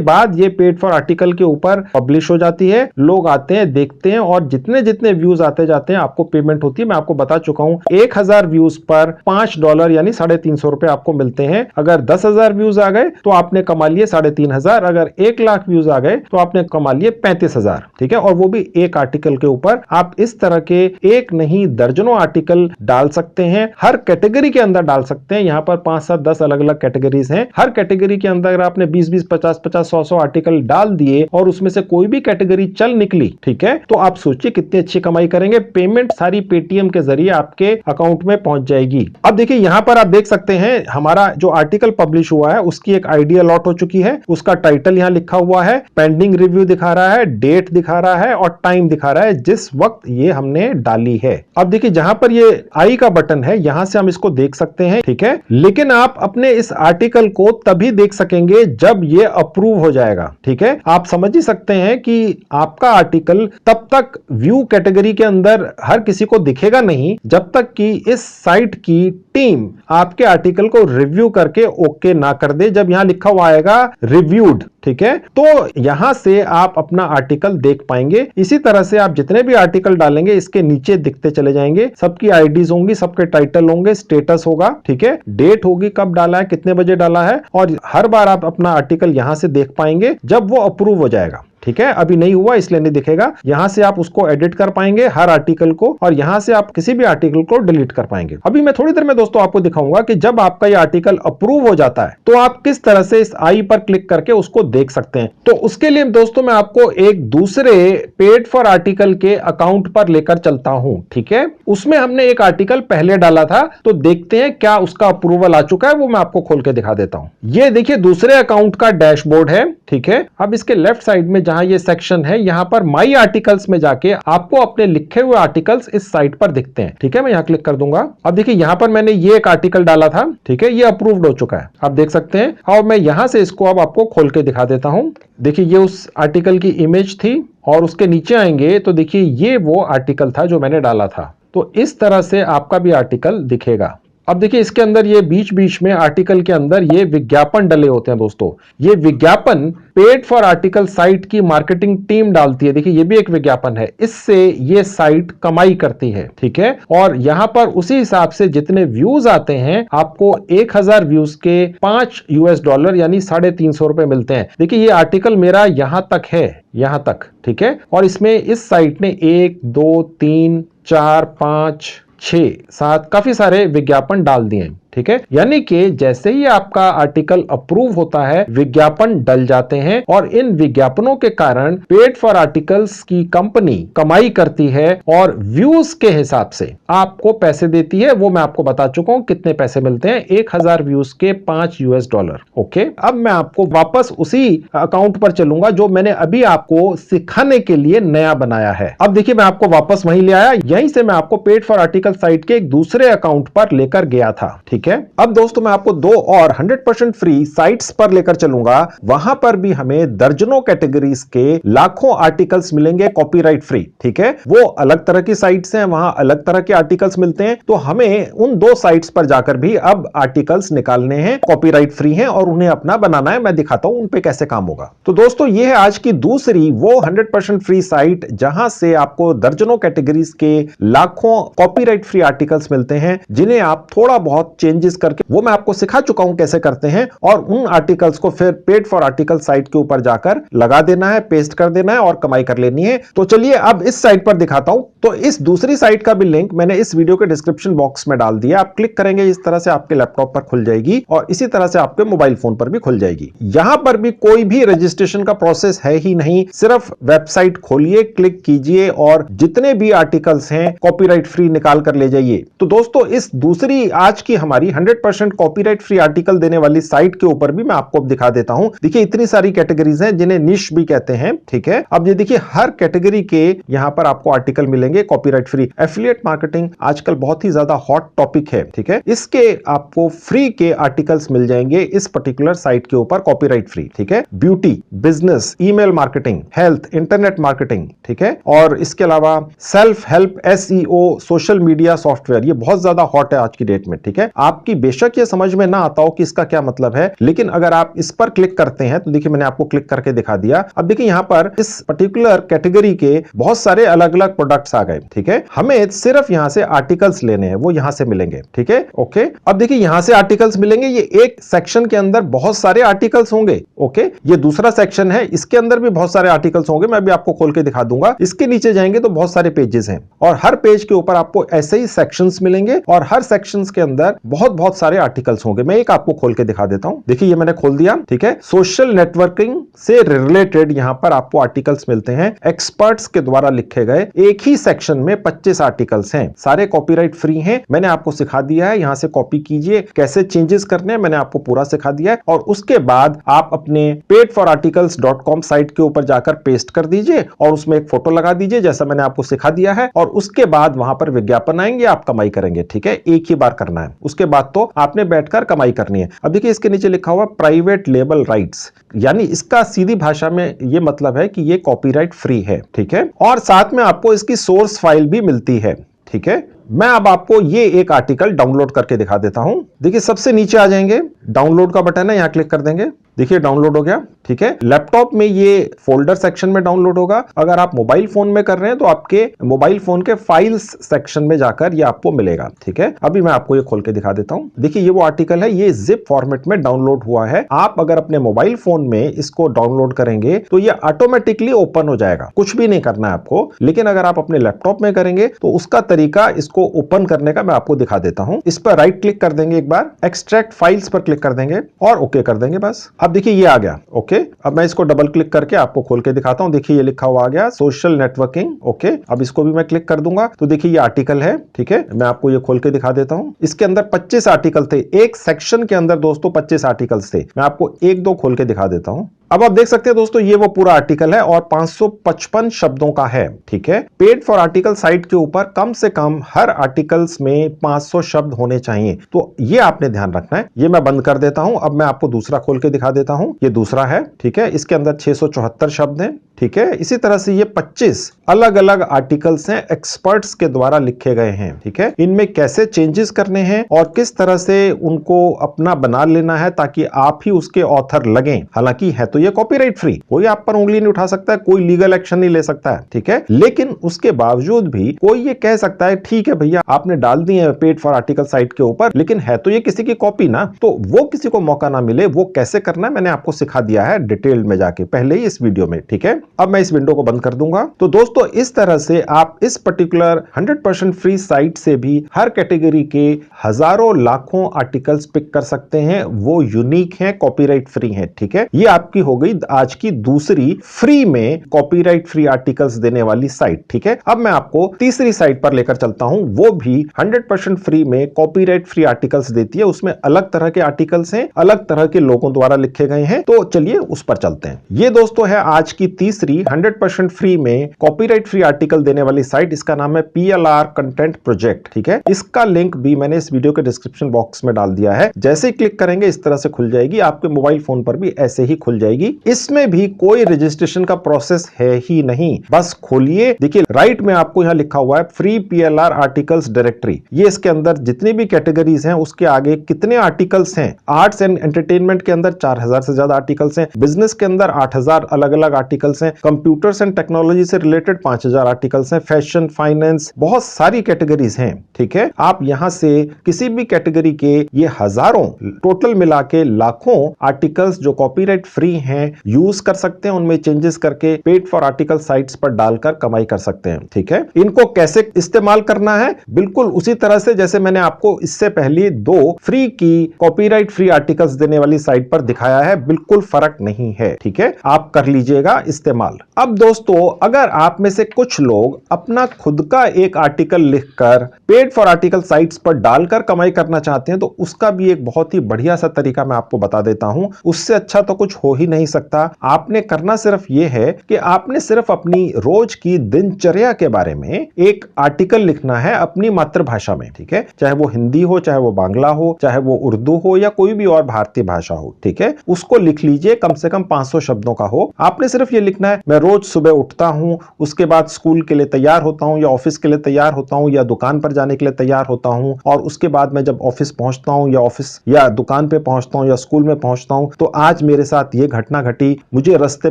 बाद ये पेड फॉर आर्टिकल के ऊपर पब्लिश हो जाती है, लोग आते हैं, देखते हैं और जितने जितने व्यूज आते जाते हैं आपको पेमेंट होती है। मैं आपको बता चुका हूं 1000 व्यूज पर $5 यानी 350 रुपए आपको मिलते हैं। अगर 10,000 व्यूज आ गए तो आपने कमा लिए 3,500, अगर 1,00,000 व्यूज आ गए तो आपने कमा लिए 35,000। ठीक है, और वो भी एक आर्टिकल के ऊपर। आप इस तरह के एक नहीं दर्जनों आर्टिकल डाल सकते हैं, हर कैटेगरी के अंदर डाल सकते हैं। यहां पर 5, 7, 10 अलग अलग कैटेगरीज हैं। हर कैटेगरी के अंदर अगर आपने 20, 50, 100 आर्टिकल डाल दिए और उसमें से कोई भी कैटेगरी चल निकली, ठीक है, तो आप सोचिए कितनी अच्छी कमाई करेंगे। पेमेंट सारी पेटीएम के जरिए आपके अकाउंट में पहुंच जाएगी। अब देखिए यहां पर आप देख सकते हैं हमारा जो आर्टिकल पब्लिश हुआ है उसकी एक आईडी अलॉट हो चुकी है। उसका टाइटल यहां लिखा हुआ है, पेंडिंग रिव्यू दिखा रहा है, डेट दिखा रहा है और टाइम दिखा रहा है जिस वक्त ये हमने डाली है। अब देखिए जहां पर ये आई का बटन है यहां से हम इसको देख सकते हैं, ठीक है, लेकिन आप अपने इस आर्टिकल को तभी देख सकेंगे जब ये अप्रूव हो जाएगा। ठीक है, आप समझ ही सकते हैं कि आपका आर्टिकल तब तक व्यू कैटेगरी के अंदर हर किसी को दिखेगा नहीं जब तक कि इस साइट की टीम आपके आर्टिकल को रिव्यू करके ओके ना कर दे। जब यहां लिखा हुआ आएगा रिव्यूड, ठीक है, तो यहां से आप अपना आर्टिकल देख पाएंगे। इसी तरह से आप जितने भी आर्टिकल डालेंगे इसके नीचे दिखते चले जाएंगे, सबकी आईडीज होंगी, सबके टाइटल होंगे, स्टेटस होगा, ठीक है, डेट होगी, कब डाला है, कितने बजे डाला है, और हर बार आप अपना आर्टिकल यहां से देख पाएंगे जब वो अप्रूव हो जाएगा। ठीक है, अभी नहीं हुआ इसलिए नहीं दिखेगा। यहां से आप उसको एडिट कर पाएंगे हर आर्टिकल को, और यहां से आप किसी भी आर्टिकल को डिलीट कर पाएंगे। अभी मैं थोड़ी देर में दोस्तों आपको दिखाऊंगा कि जब आपका ये आर्टिकल अप्रूव हो जाता है तो आप किस तरह से इस आई पर क्लिक करके उसको देख सकते हैं। तो उसके लिए दोस्तों मैं आपको एक दूसरे पेड फॉर आर्टिकल के अकाउंट पर लेकर चलता हूं। ठीक है, उसमें हमने एक आर्टिकल पहले डाला था, तो देखते हैं क्या उसका अप्रूवल आ चुका है, वो मैं आपको खोल के दिखा देता हूं। ये देखिए दूसरे अकाउंट का डैशबोर्ड है। ठीक है, अब इसके लेफ्ट साइड में जहां ये सेक्शन है यहां पर माई आर्टिकल्स में जाके आपको अपने लिखे हुए आर्टिकल्स इस साइट पर दिखते हैं। ठीक है, मैं यहां क्लिक कर दूंगा। अब देखिए यहां पर मैंने ये एक आर्टिकल डाला था, ठीक है, ये अप्रूव्ड हो चुका है, आप देख सकते हैं। और मैं यहां से इसको अब आपको खोल के दिखा देता हूं। देखिए ये उस आर्टिकल की इमेज थी और उसके नीचे आएंगे तो देखिए ये वो आर्टिकल था जो मैंने डाला था। तो इस तरह से आपका भी आर्टिकल दिखेगा। अब देखिए इसके अंदर ये बीच बीच में आर्टिकल के अंदर ये विज्ञापन डले होते हैं दोस्तों। ये विज्ञापन पेड फॉर आर्टिकल साइट की मार्केटिंग टीम डालती है। देखिए ये भी एक विज्ञापन है, इससे ये साइट कमाई करती है। ठीक है, और यहां पर उसी हिसाब से जितने व्यूज आते हैं आपको 1000 व्यूज के $5 यानी 350 रुपए मिलते हैं। देखिए ये आर्टिकल मेरा यहां तक है, यहां तक, ठीक है, और इसमें इस साइट ने 1, 2, 3, 4, 5, 6, 7 काफी सारे विज्ञापन डाल दिए हैं। ठीक है, यानी कि जैसे ही आपका आर्टिकल अप्रूव होता है विज्ञापन डल जाते हैं, और इन विज्ञापनों के कारण पेड फॉर आर्टिकल्स की कंपनी कमाई करती है और व्यूज के हिसाब से आपको पैसे देती है। वो मैं आपको बता चुका हूं कितने पैसे मिलते हैं, 1000 व्यूज के $5। ओके, अब मैं आपको वापस उसी अकाउंट पर चलूंगा जो मैंने अभी आपको सिखाने के लिए नया बनाया है। अब देखिए मैं आपको वापस वहीं ले आया, यहीं से मैं आपको पेड फॉर आर्टिकल साइट के एक दूसरे अकाउंट पर लेकर गया था। ठीक है, अब दोस्तों मैं आपको 2 और 100% फ्री साइट्स पर लेकर चलूंगा। वहां पर भी हमें दर्जनों कैटेगरीज के लाखों आर्टिकल्स मिलेंगे कॉपीराइट फ्री। ठीक है, वो अलग तरह की साइट्स हैं, वहां अलग तरह के आर्टिकल्स मिलते हैं, तो हमें उन 2 साइट्स पर जाकर भी अब आर्टिकल्स निकालने हैं, कॉपीराइट फ्री हैं और उन्हें अपना बनाना है। मैं दिखाता हूं उन पे कैसे काम होगा। तो दोस्तों ये है आज की दूसरी वो 100% फ्री साइट जहां से आपको दर्जनों कैटेगरीज के लाखों कॉपीराइट फ्री आर्टिकल्स मिलते हैं, जिन्हें आप थोड़ा बहुत चेंजेस करके, वो मैं आपको सिखा चुका हूं कैसे करते हैं, और उन आर्टिकल्स को फिर पेड फॉर आर्टिकल साइट के ऊपर जाकर लगा देना है, पेस्ट कर देना है और कमाई कर लेनी है। तो चलिए अब इस साइट पर दिखाता हूं। तो इस दूसरी साइट का भी लिंक मैंने इस वीडियो के डिस्क्रिप्शन बॉक्स में डाल दिया। आप क्लिक करेंगे इस तरह से आपके लैपटॉप पर खुल जाएगी और इसी तरह से आपके मोबाइल फोन पर भी खुल जाएगी। यहां पर भी कोई भी रजिस्ट्रेशन का प्रोसेस है ही नहीं, सिर्फ वेबसाइट खोलिए, क्लिक कीजिए और जितने भी आर्टिकल्स हैं कॉपीराइट फ्री निकाल कर ले जाइए। तो दोस्तों इस दूसरी आज की हमारी 100% कॉपीराइट फ्री आर्टिकल देने वाली साइट के ऊपर भी मैं आपको दिखा देता हूं। देखिए इतनी सारी कैटेगरीज हैं जिन्हें निश भी कहते हैं। ठीक है, अब ये देखिए हर कैटेगरी के यहां पर आपको आर्टिकल मिलेंगे कॉपीराइट फ्री। एफिलिएट मार्केटिंग आजकल बहुत ही ज्यादा हॉट टॉपिक है। ठीक है, इसके आपको फ्री के आर्टिकल्स मिल जाएंगे इस पर्टिकुलर साइट के ऊपर कॉपीराइट फ्री। ठीक है, beauty, business, email marketing, health, internet marketing, ठीक है, और इसके अलावा self help, SEO, social media software, ये बहुत ज्यादा हॉट है आज की डेट में। ठीक है, आपकी बेशक ये समझ में ना आता हो कि इसका क्या मतलब है, लेकिन अगर आप इस पर क्लिक करते हैं तो देखिए मैंने आपको क्लिक करके दिखा दिया। अब देखिए यहां पर इस पर्टिकुलर कैटेगरी के बहुत सारे अलग अलग प्रोडक्ट्स आ आ गए। ठीक है, हमें सिर्फ यहां से आर्टिकल्स लेने हैं, वो यहां से मिलेंगे। ठीक है, ओके। अब देखिए यहां से आर्टिकल्स मिलेंगे, ये एक सेक्शन के अंदर बहुत सारे आर्टिकल्स होंगे। ओके, ये दूसरा सेक्शन है, इसके अंदर भी बहुत सारे आर्टिकल्स होंगे, मैं भी आपको खोल के दिखा दूंगा। इसके नीचे जाएंगे तो बहुत सारे पेजेस हैं और हर पेज के ऊपर आपको ऐसे ही सेक्शंस मिलेंगे और हर सेक्शंस के अंदर बहुत बहुत सारे आर्टिकल्स होंगे। मैं एक आपको खोल के दिखा देता हूं। देखिए ये मैंने खोल दिया। ठीक है, सोशल नेटवर्किंग से रिलेटेड यहां पर आपको आर्टिकल्स मिलते हैं, एक्सपर्ट्स के द्वारा लिखे गए। एक ही सेक्शन में 25 आर्टिकल्स हैं, सारे कॉपीराइट फ्री हैं। मैंने आपको सिखा दिया है, यहां से कॉपी कीजिए, कैसे चेंजेस करने हैं मैंने आपको पूरा सिखा दिया है। और उसके बाद आप अपने paidforarticles.com साइट के ऊपर जाकर पेस्ट कर दीजिए और उसमें एक फोटो लगा दीजिए जैसा मैंने आपको सिखा दिया है, और उसके बाद वहां पर विज्ञापन आएंगे, आप कमाई करेंगे। ठीक है, एक ही बार करना है, उसके बाद तो आपने बैठकर कमाई करनी है। अब देखिए इसके नीचे लिखा हुआ प्राइवेट लेबल राइट्स, यानी इसका सीधी भाषा में ये मतलब है कि ये कॉपीराइट फ्री है। ठीक है, और साथ में आपको इसकी सोर्स फाइल भी मिलती है। ठीक है, मैं अब आपको ये एक आर्टिकल डाउनलोड करके दिखा देता हूं। देखिए सबसे नीचे आ जाएंगे, डाउनलोड का बटन है, यहां क्लिक कर देंगे। देखिए डाउनलोड हो गया। ठीक है, लैपटॉप में ये फोल्डर सेक्शन में डाउनलोड होगा। अगर आप मोबाइल फोन में कर रहे हैं तो आपके मोबाइल फोन के फाइल्स सेक्शन में जाकर ये आपको मिलेगा। ठीक है, अभी मैं आपको ये खोल के दिखा देता हूं। देखिए ये वो आर्टिकल है, ये जिप फॉर्मेट में डाउनलोड हुआ है। आप अगर अपने मोबाइल फोन में इसको डाउनलोड करेंगे तो ये ऑटोमेटिकली ओपन हो जाएगा, कुछ भी नहीं करना है आपको। लेकिन अगर आप अपने लैपटॉप में करेंगे तो उसका तरीका इसको ओपन करने का मैं आपको दिखा देता हूं। इस पर राइट क्लिक कर देंगे, एक बार एक्सट्रैक्ट फाइल्स पर क्लिक कर देंगे और ओके कर देंगे बस। अब देखिए ये आ गया। ओके, अब मैं इसको डबल क्लिक करके आपको खोल के दिखाता हूं। देखिए ये लिखा हुआ आ गया सोशल नेटवर्किंग। ओके, अब इसको भी मैं क्लिक कर दूंगा तो देखिए ये आर्टिकल है। ठीक है, मैं आपको ये खोल के दिखा देता हूं। इसके अंदर 25 आर्टिकल थे, एक सेक्शन के अंदर दोस्तों 25 आर्टिकल्स थे। मैं आपको एक दो खोल के दिखा देता हूं। अब आप देख सकते हैं दोस्तों ये वो पूरा आर्टिकल है और 555 शब्दों का है। ठीक है, पेड फॉर आर्टिकल साइट के ऊपर कम से कम हर आर्टिकल्स में 500 शब्द होने चाहिए, तो ये आपने ध्यान रखना है। ये मैं बंद कर देता हूं। अब मैं आपको दूसरा खोल के दिखा देता हूं। ये दूसरा है। ठीक है, इसके अंदर 674 शब्द हैं। ठीक है, इसी तरह से ये 25 अलग अलग आर्टिकल्स हैं, एक्सपर्ट्स के द्वारा लिखे गए हैं। ठीक है, इनमें कैसे चेंजेस करने हैं और किस तरह से उनको अपना बना लेना है ताकि आप ही उसके ऑथर लगें। हालांकि है तो ये कॉपीराइट फ्री, कोई आप पर उंगली नहीं उठा सकता है, कोई लीगल एक्शन नहीं ले सकता है। ठीक है, लेकिन उसके बावजूद भी कोई ये कह सकता है ठीक है भैया आपने डाल दी है पेड फॉर आर्टिकल साइट के ऊपर, लेकिन है तो ये किसी की कॉपी ना, तो वो किसी को मौका ना मिले। वो कैसे करना है मैंने आपको सिखा दिया है डिटेल में जाके पहले ही इस वीडियो में। ठीक है, अब मैं इस विंडो को बंद कर दूंगा। तो दोस्तों इस तरह से आप इस पर्टिकुलर 100% फ्री साइट से भी हर कैटेगरी के हजारों लाखों आर्टिकल्स पिक कर सकते हैं, वो यूनिक हैं, कॉपीराइट फ्री हैं। ठीक है, ये आपकी हो गई आज की दूसरी फ्री में कॉपीराइट फ्री आर्टिकल्स देने वाली साइट। ठीक है, अब मैं आपको तीसरी साइट पर लेकर चलता हूं, वो भी 100% फ्री में कॉपीराइट फ्री आर्टिकल्स देती है। उसमें अलग तरह के आर्टिकल्स हैं, अलग तरह के लोगों द्वारा लिखे गए हैं, तो चलिए उस पर चलते हैं। ये दोस्तों है आज की तीसरी 100% फ्री में कॉपीराइट फ्री आर्टिकल देने वाली साइट। इसका नाम है PLR कंटेंट प्रोजेक्ट। ठीक है, इसका लिंक भी मैंने इस वीडियो के डिस्क्रिप्शन बॉक्स में डाल दिया है। जैसे ही क्लिक करेंगे इस तरह से खुल जाएगी, आपके मोबाइल फोन पर भी ऐसे ही खुल जाएगी। इसमें भी कोई रजिस्ट्रेशन का प्रोसेस है ही नहीं, बस खोलिए। देखिए राइट में आपको यहां लिखा हुआ है फ्री PLR आर्टिकल्स डायरेक्टरी। ये इसके अंदर जितनी भी कैटेगरीज हैं उसके आगे कितने आर्टिकल्स हैं। आर्ट्स एंड एंटरटेनमेंट के अंदर 4000 से ज्यादा आर्टिकल्स हैं, बिजनेस के अंदर 8000 अलग अलग आर्टिकल्स हैं, कंप्यूटर्स एंड टेक्नोलॉजी से रिलेटेड 5000 आर्टिकल्स हैं, फैशन, फाइनेंस, बहुत सारी कैटेगरीज हैं। ठीक है, आप यहां से किसी भी कैटेगरी के ये हजारों टोटल मिला के लाखों आर्टिकल्स जो कॉपीराइट फ्री हैं यूज कर सकते हैं, उनमें चेंजेस करके पेड फॉर आर्टिकल साइट्स पर डालकर कमाई कर सकते हैं। ठीक है, इनको कैसे इस्तेमाल करना है, बिल्कुल उसी तरह से जैसे मैंने आपको इससे पहले 2 फ्री की कॉपीराइट फ्री आर्टिकल्स देने वाली साइट पर दिखाया है, बिल्कुल फर्क नहीं है। ठीक है, आप कर लीजिएगा इस्तेमाल। अब दोस्तों अगर आप में से कुछ लोग अपना खुद का एक आर्टिकल लिखकर पेड फॉर आर्टिकल साइट्स पर डालकर कमाई करना चाहते हैं तो उसका भी एक बहुत ही बढ़िया सा तरीका मैं आपको बता देता हूं। उससे अच्छा तो कुछ हो ही नहीं सकता। आपने करना सिर्फ यह है कि आपने सिर्फ अपनी रोज की दिनचर्या के बारे में एक आर्टिकल लिखना है अपनी मातृभाषा में। ठीक है, चाहे वो हिंदी हो, चाहे वो बांग्ला हो, चाहे वो उर्दू हो या कोई भी और भारतीय भाषा हो। ठीक है, उसको लिख लीजिए, कम से कम 500 शब्दों का हो। आपने सिर्फ ये लिखना है मैं रोज सुबह उठता हूं, उसके बाद स्कूल के लिए तैयार होता हूं या ऑफिस के लिए तैयार होता हूं या दुकान पर जाने के लिए तैयार होता हूं, और उसके बाद मैं जब ऑफिस पहुंचता हूं या ऑफिस या दुकान पे पहुंचता हूं या स्कूल में पहुंचता हूं तो आज मेरे साथ ये घटना घटी, मुझे रास्ते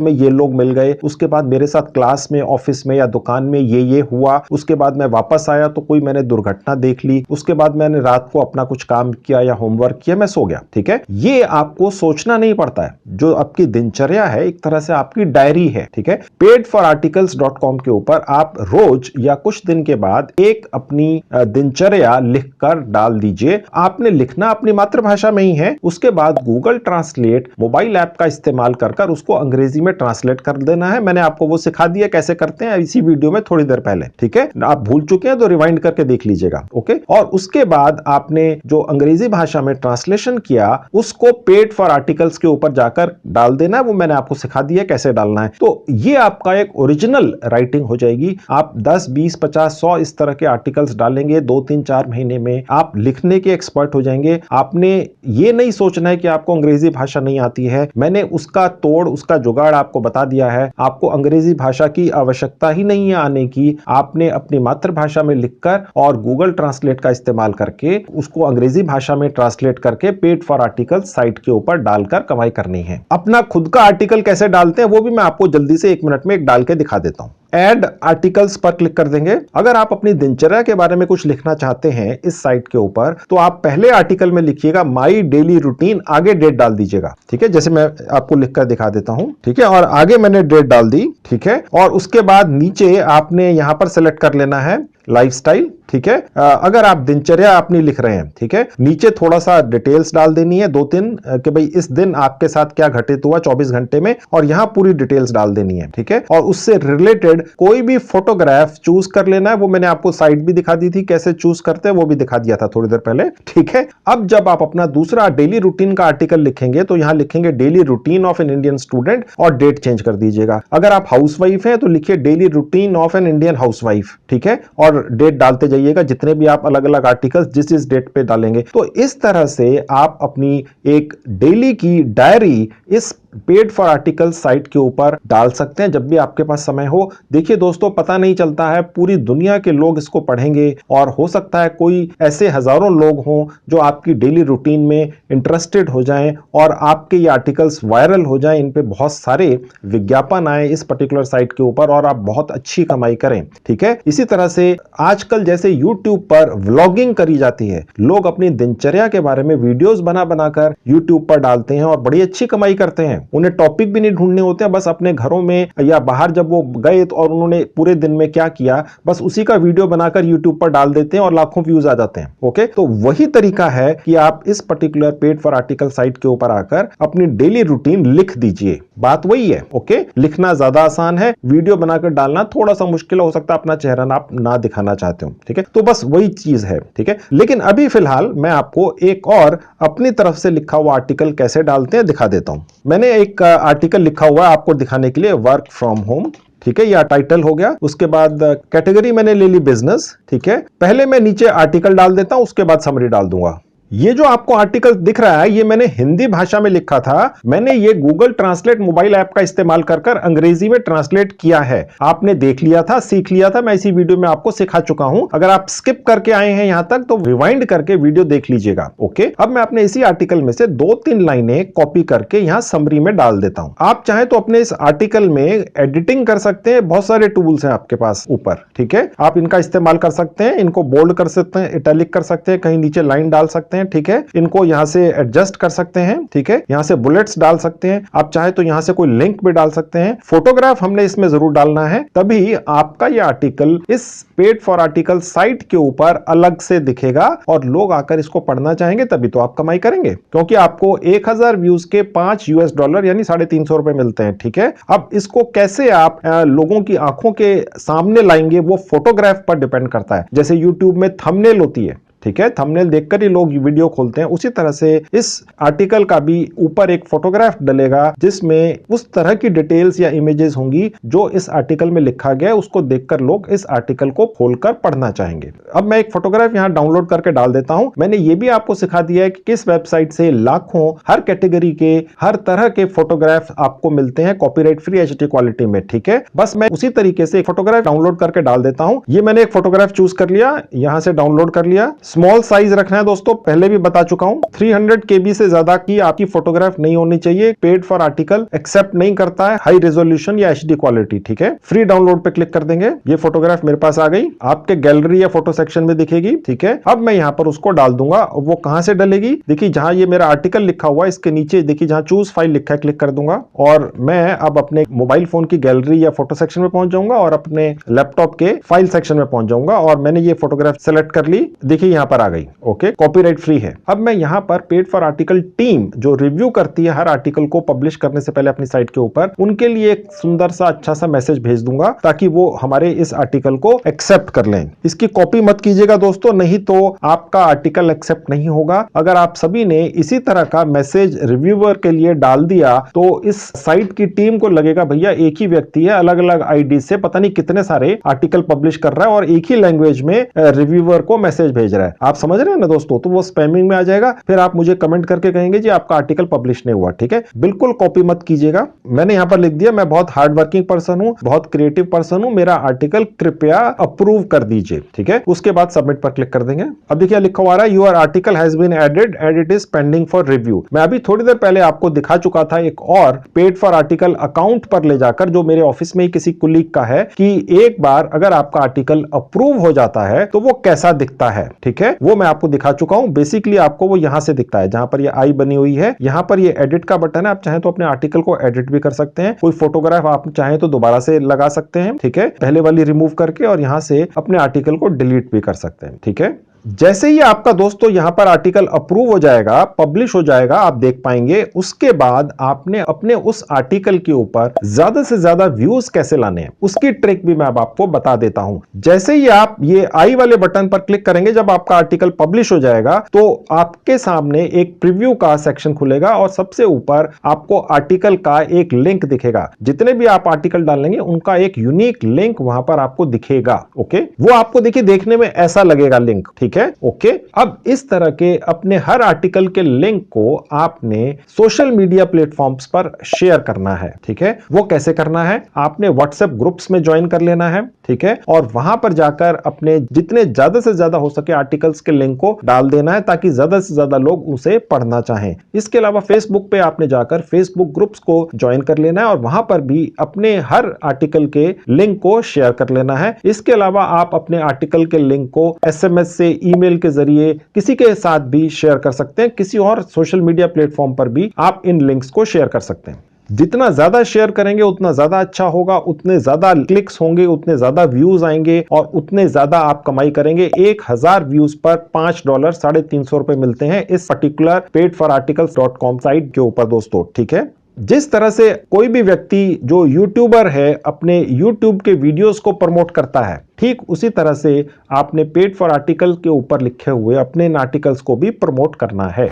में ये लोग मिल गए, उसके बाद मेरे साथ क्लास में, ऑफिस में या दुकान में ये हुआ, उसके बाद मैं वापस आया तो कोई मैंने दुर्घटना देख ली, उसके बाद मैंने रात को अपना कुछ काम किया या होमवर्क किया, मैं सो गया। ठीक है, ये आपको सोचना नहीं पड़ता है। जो आपकी दिनचर्या है एक तरह से आपकी डायरी है। ठीक है, paidforarticles.com के ऊपर आप रोज या कुछ दिन के बाद एक अपनी दिनचर्या लिखकर डाल दीजिए। आपने लिखना अपनी मातृभाषा में ही है, उसके बाद गूगल ट्रांसलेट मोबाइल ऐप का इस्तेमाल कर उसको अंग्रेजी में ट्रांसलेट कर देना है। मैंने आपको वो सिखा दिया कैसे करते हैं इसी वीडियो में थोड़ी देर पहले। ठीक है, आप भूल चुके हैं तो रिवाइंड करके देख लीजिएगा। ओके, और उसके बाद आपने जो अंग्रेजी भाषा में ट्रांसलेशन किया उसको पेड फॉर आर्टिकल्स के ऊपर जाकर डाल देना है। वो मैंने आपको सिखा दिया कैसे डालना है। तो ये आपका एक ओरिजिनल राइटिंग हो जाएगी। आप 10, 20, 50, 100 इस तरह के आर्टिकल्स डालेंगे 2, 3, 4 महीने में आप लिखने के एक्सपर्ट हो जाएंगे। आपने ये नहीं सोचना है कि आपको अंग्रेजी भाषा नहीं आती है। मैंने उसका तोड़, उसका जुगाड़ आपको बता दिया है। आपको अंग्रेजी भाषा की आवश्यकता ही नहीं है आने की। आपने अपनी मातृभाषा में लिखकर और गूगल ट्रांसलेट का इस्तेमाल करके उसको अंग्रेजी भाषा में ट्रांसलेट करके पेड फॉर आर्टिकल्स साइट के ऊपर डालकर कमाई करनी है। अपना खुद का आर्टिकल कैसे डालते हैं वो भी मैं आपको जल्दी से 1 मिनट में एक डाल के दिखा देता हूं। ऐड आर्टिकल्स पर क्लिक कर देंगे। अगर आप अपनी दिनचर्या के बारे में कुछ लिखना चाहते हैं इस साइट के ऊपर तो आप पहले आर्टिकल में लिखिएगा माई डेली रूटीन, आगे डेट डाल दीजिएगा। ठीक है, जैसे मैं आपको लिखकर दिखा देता हूं। ठीक है, और आगे मैंने डेट डाल दी। ठीक है, और उसके बाद नीचे आपने यहां पर सेलेक्ट कर लेना है लाइफस्टाइल। ठीक है, अगर आप दिनचर्या अपनी लिख रहे हैं, ठीक है, नीचे थोड़ा सा डिटेल्स डाल देनी है 2-3 कि भाई इस दिन आपके साथ क्या घटित हुआ 24 घंटे में, और यहां पूरी डिटेल्स डाल देनी है। ठीक है, और उससे रिलेटेड कोई भी फोटोग्राफ चूज कर लेना है। वो मैंने आपको साइट भी दिखा दी थी कैसे चूज करते हैं, वो भी दिखा दिया था थोड़ी देर पहले। ठीक है, अब जब आप अपना दूसरा डेली रूटीन का आर्टिकल लिखेंगे तो यहां लिखेंगे daily routine of an Indian student और डेट चेंज कर दीजिएगा। अगर आप हाउसवाइफ हैं तो लिखिए daily routine of an Indian housewife. ठीक है, और डेट डालते जाइएगा जितने भी आप अलग अलग आर्टिकल्स जिस डेट पे डालेंगे। तो इस तरह से आप अपनी एक डेली की डायरी इस पेड फॉर आर्टिकल साइट के ऊपर डाल सकते हैं जब भी आपके पास समय हो। देखिए दोस्तों, पता नहीं चलता है, पूरी दुनिया के लोग इसको पढ़ेंगे और हो सकता है कोई ऐसे हजारों लोग हों जो आपकी डेली रूटीन में इंटरेस्टेड हो जाएं और आपके ये आर्टिकल्स वायरल हो जाएं, इन पे बहुत सारे विज्ञापन आए इस पर्टिकुलर साइट के ऊपर और आप बहुत अच्छी कमाई करें। ठीक है, इसी तरह से आजकल जैसे YouTube पर व्लॉगिंग करी जाती है, लोग अपनी दिनचर्या के बारे में वीडियोस बना बनाकर YouTube पर डालते हैं और बड़ी अच्छी कमाई करते हैं। उन्हें टॉपिक भी नहीं ढूंढने होते हैं, बस अपने घरों में या बाहर जब वो गए तो और उन्होंने पूरे दिन में क्या किया बस उसी का वीडियो बनाकर YouTube पर डाल देते हैं और लाखों व्यूज आ जाते हैं। ओके, तो वही तरीका है कि आप इस particular paid for article site के ऊपर आकर अपनी डेली रूटीन लिख दीजिए। बात वही है। ओके, लिखना ज्यादा आसान है, वीडियो बनाकर डालना थोड़ा सा मुश्किल हो सकता है, अपना चेहरा आप ना दिखाना चाहते हो। ठीक है, तो बस वही चीज है। ठीक है, लेकिन अभी फिलहाल मैं आपको एक और अपनी तरफ से लिखा हुआ आर्टिकल कैसे डालते हैं दिखा देता हूं। मैंने एक आर्टिकल लिखा हुआ है आपको दिखाने के लिए, वर्क फ्रॉम होम। ठीक है, यह टाइटल हो गया। उसके बाद कैटेगरी मैंने ले ली बिजनेस। ठीक है, पहले मैं नीचे आर्टिकल डाल देता हूं, उसके बाद समरी डाल दूंगा। ये जो आपको आर्टिकल दिख रहा है ये मैंने हिंदी भाषा में लिखा था। मैंने ये गूगल ट्रांसलेट मोबाइल ऐप का इस्तेमाल कर अंग्रेजी में ट्रांसलेट किया है। आपने देख लिया था, सीख लिया था, मैं इसी वीडियो में आपको सिखा चुका हूं। अगर आप स्किप करके आए हैं यहां तक तो रिवाइंड करके वीडियो देख लीजिएगा। ओके, अब मैं अपने इसी आर्टिकल में से 2-3 लाइनें कॉपी करके यहां समरी में डाल देता हूं। आप चाहे तो अपने इस आर्टिकल में एडिटिंग कर सकते हैं, बहुत सारे टूल्स हैं आपके पास ऊपर। ठीक है, आप इनका इस्तेमाल कर सकते हैं, इनको बोल्ड कर सकते हैं, इटैलिक कर सकते हैं, कहीं नीचे लाइन डाल सकते हैं। ठीक है, इनको यहां से एडजस्ट कर सकते हैं। ठीक है, यहां से बुलेट्स डाल सकते हैं, आप चाहे तो यहां से कोई लिंक भी डाल सकते हैं। फोटोग्राफ हमने इसमें जरूर डालना है, तभी आपका यह आर्टिकल इस पेड फॉर आर्टिकल साइट के ऊपर अलग से दिखेगा और लोग आकर इसको पढ़ना चाहेंगे, तभी तो आप कमाई करेंगे। क्योंकि आपको 1000 व्यूज के $5 यानी $350 मिलते हैं। ठीक है, अब इसको कैसे आप लोगों की आंखों के सामने लाएंगे वो फोटोग्राफ पर डिपेंड करता है। जैसे यूट्यूब में थंबनेल होती है, ठीक है, थंबनेल देखकर ही लोग वीडियो खोलते हैं, उसी तरह से इस आर्टिकल का भी ऊपर एक फोटोग्राफ डलेगा जिसमें उस तरह की डिटेल्स या इमेजेस होंगी जो इस आर्टिकल में लिखा गया है, उसको देखकर लोग इस आर्टिकल को खोलकर पढ़ना चाहेंगे। अब मैं एक फोटोग्राफ यहां डाउनलोड करके डाल देता हूं। मैंने ये भी आपको सिखा दिया है कि किस वेबसाइट से लाखों हर कैटेगरी के हर तरह के फोटोग्राफ आपको मिलते हैं कॉपीराइट फ्री HD क्वालिटी में। ठीक है, बस मैं उसी तरीके से एक फोटोग्राफ डाउनलोड करके डाल देता हूं। ये मैंने एक फोटोग्राफ चूज कर लिया, यहां से डाउनलोड कर लिया, स्मॉल साइज रखना है दोस्तों, पहले भी बता चुका हूं। 300 KB से ज्यादा की आपकी फोटोग्राफ नहीं होनी चाहिए। पेड फॉर आर्टिकल एक्सेप्ट नहीं करता है हाई रेजोल्यूशन या HD क्वालिटी, ठीक है। फ्री डाउनलोड पे क्लिक कर देंगे, ये फोटोग्राफ मेरे पास आ गई, आपके गैलरी या फोटो सेक्शन में दिखेगी, ठीक है। अब मैं यहां पर उसको डाल दूंगा। वो कहां से डलेगी, देखिए जहां ये मेरा आर्टिकल लिखा हुआ है इसके नीचे देखिए जहां चूज फाइल लिखा है, क्लिक कर दूंगा और मैं अब अपने मोबाइल फोन की गैलरी या फोटो सेक्शन में पहुंच जाऊंगा और अपने लैपटॉप के फाइल सेक्शन में पहुंच जाऊंगा और मैंने ये फोटोग्राफ सेलेक्ट कर ली, देखिए यहां पर आ गई, ओके, कॉपीराइट फ्री है। अब मैं यहां पर पेड फॉर आर्टिकल टीम जो रिव्यू करती है हर आर्टिकल को पब्लिश करने से पहले अपनी साइट के ऊपर, उनके लिए एक सुंदर सा अच्छा सा मैसेज भेज दूंगा ताकि वो हमारे इस आर्टिकल को एक्सेप्ट कर लें। इसकी कॉपी मत कीजिएगा दोस्तों, नहीं तो आपका आर्टिकल एक्सेप्ट नहीं होगा। अगर आप सभी ने इसी तरह का मैसेज रिव्यूअर के लिए डाल दिया तो इस साइट की टीम को लगेगा भैया एक ही व्यक्ति है अलग अलग आईडी से पता नहीं कितने सारे आर्टिकल पब्लिश कर रहा है और एक ही लैंग्वेज में रिव्यूअर को मैसेज भेज रहा है। आप समझ रहे हैं ना दोस्तों, तो वो स्पैमिंग में आ जाएगा, फिर आप मुझे कमेंट करके कहेंगे जी आपका आर्टिकल पब्लिश नहीं हुआ, ठीक है। बिल्कुल कॉपी मत कीजिएगा। मैंने यहां पर लिख दिया मैं बहुत हार्ड वर्किंग पर्सन हूं, बहुत क्रिएटिव पर्सन हूं, मेरा आर्टिकल कृपया अप्रूव कर दीजिए, ठीक है। उसके बाद सबमिट पर क्लिक कर देंगे। अब देखिए लिखा हुआ है your article has been added and it is pending for review. मैं अभी थोड़ी देर पहले आपको दिखा चुका था एक और पेड फॉर आर्टिकल अकाउंट पर ले जाकर जो मेरे ऑफिस में ही किसी कुलीग का है कि एक बार अगर आपका आर्टिकल अप्रूव हो जाता है तो वो कैसा दिखता है, ठीक है। वो मैं आपको दिखा चुका हूं। बेसिकली आपको वो यहां से दिखता है जहां पर ये आई बनी हुई है, यहां पर ये एडिट का बटन है, आप चाहें तो अपने आर्टिकल को एडिट भी कर सकते हैं। कोई फोटोग्राफ आप चाहें तो दोबारा से लगा सकते हैं, ठीक है, पहले वाली रिमूव करके, और यहां से अपने आर्टिकल को डिलीट भी कर सकते हैं, ठीक है। जैसे ही आपका दोस्तों यहां पर आर्टिकल अप्रूव हो जाएगा, पब्लिश हो जाएगा, आप देख पाएंगे, उसके बाद आपने अपने उस आर्टिकल के ऊपर ज्यादा से ज्यादा व्यूज कैसे लाने हैं उसकी ट्रिक भी मैं अब आपको बता देता हूं। जैसे ही आप ये आई वाले बटन पर क्लिक करेंगे, जब आपका आर्टिकल पब्लिश हो जाएगा तो आपके सामने एक प्रीव्यू का सेक्शन खुलेगा और सबसे ऊपर आपको आर्टिकल का एक लिंक दिखेगा। जितने भी आप आर्टिकल डालेंगे उनका एक यूनिक लिंक वहां पर आपको दिखेगा, ओके। वो आपको देखिए देखने में ऐसा लगेगा लिंक, ठीक है, ओके। अब इस तरह के अपने हर आर्टिकल के लिंक को आपने सोशल मीडिया प्लेटफॉर्म्स पर शेयर करना है, ठीक है। वो कैसे करना है, आपने व्हाट्सएप ग्रुप्स में ज्वाइन कर लेना है, ठीक है, और वहां पर जाकर अपने जितने ज्यादा से ज्यादा हो सके आर्टिकल्स के लिंक को डाल देना है ताकि ज्यादा से ज्यादा लोग उसे पढ़ना चाहें। इसके अलावा फेसबुक पे आपने जाकर फेसबुक ग्रुप्स को ज्वाइन कर लेना है और वहां पर भी अपने हर आर्टिकल के लिंक को शेयर कर लेना है। इसके अलावा आप अपने आर्टिकल के लिंक को SMS से, ईमेल के जरिए किसी के साथ भी शेयर कर सकते हैं। किसी और सोशल मीडिया प्लेटफॉर्म पर भी आप इन लिंक्स को शेयर कर सकते हैं। जितना ज्यादा शेयर करेंगे उतना ज्यादा अच्छा होगा, उतने ज्यादा क्लिक्स होंगे, उतने ज्यादा व्यूज आएंगे और उतने ज्यादा आप कमाई करेंगे। 1000 व्यूज पर $5 ₹350 मिलते हैं इस पर्टिकुलर paidforarticles.com साइट के ऊपर दोस्तों, ठीक है। जिस तरह से कोई भी व्यक्ति जो यूट्यूबर है अपने यूट्यूब के वीडियोस को प्रमोट करता है, ठीक उसी तरह से आपने पेड फॉर आर्टिकल के ऊपर लिखे हुए अपने इन आर्टिकल्स को भी प्रमोट करना है।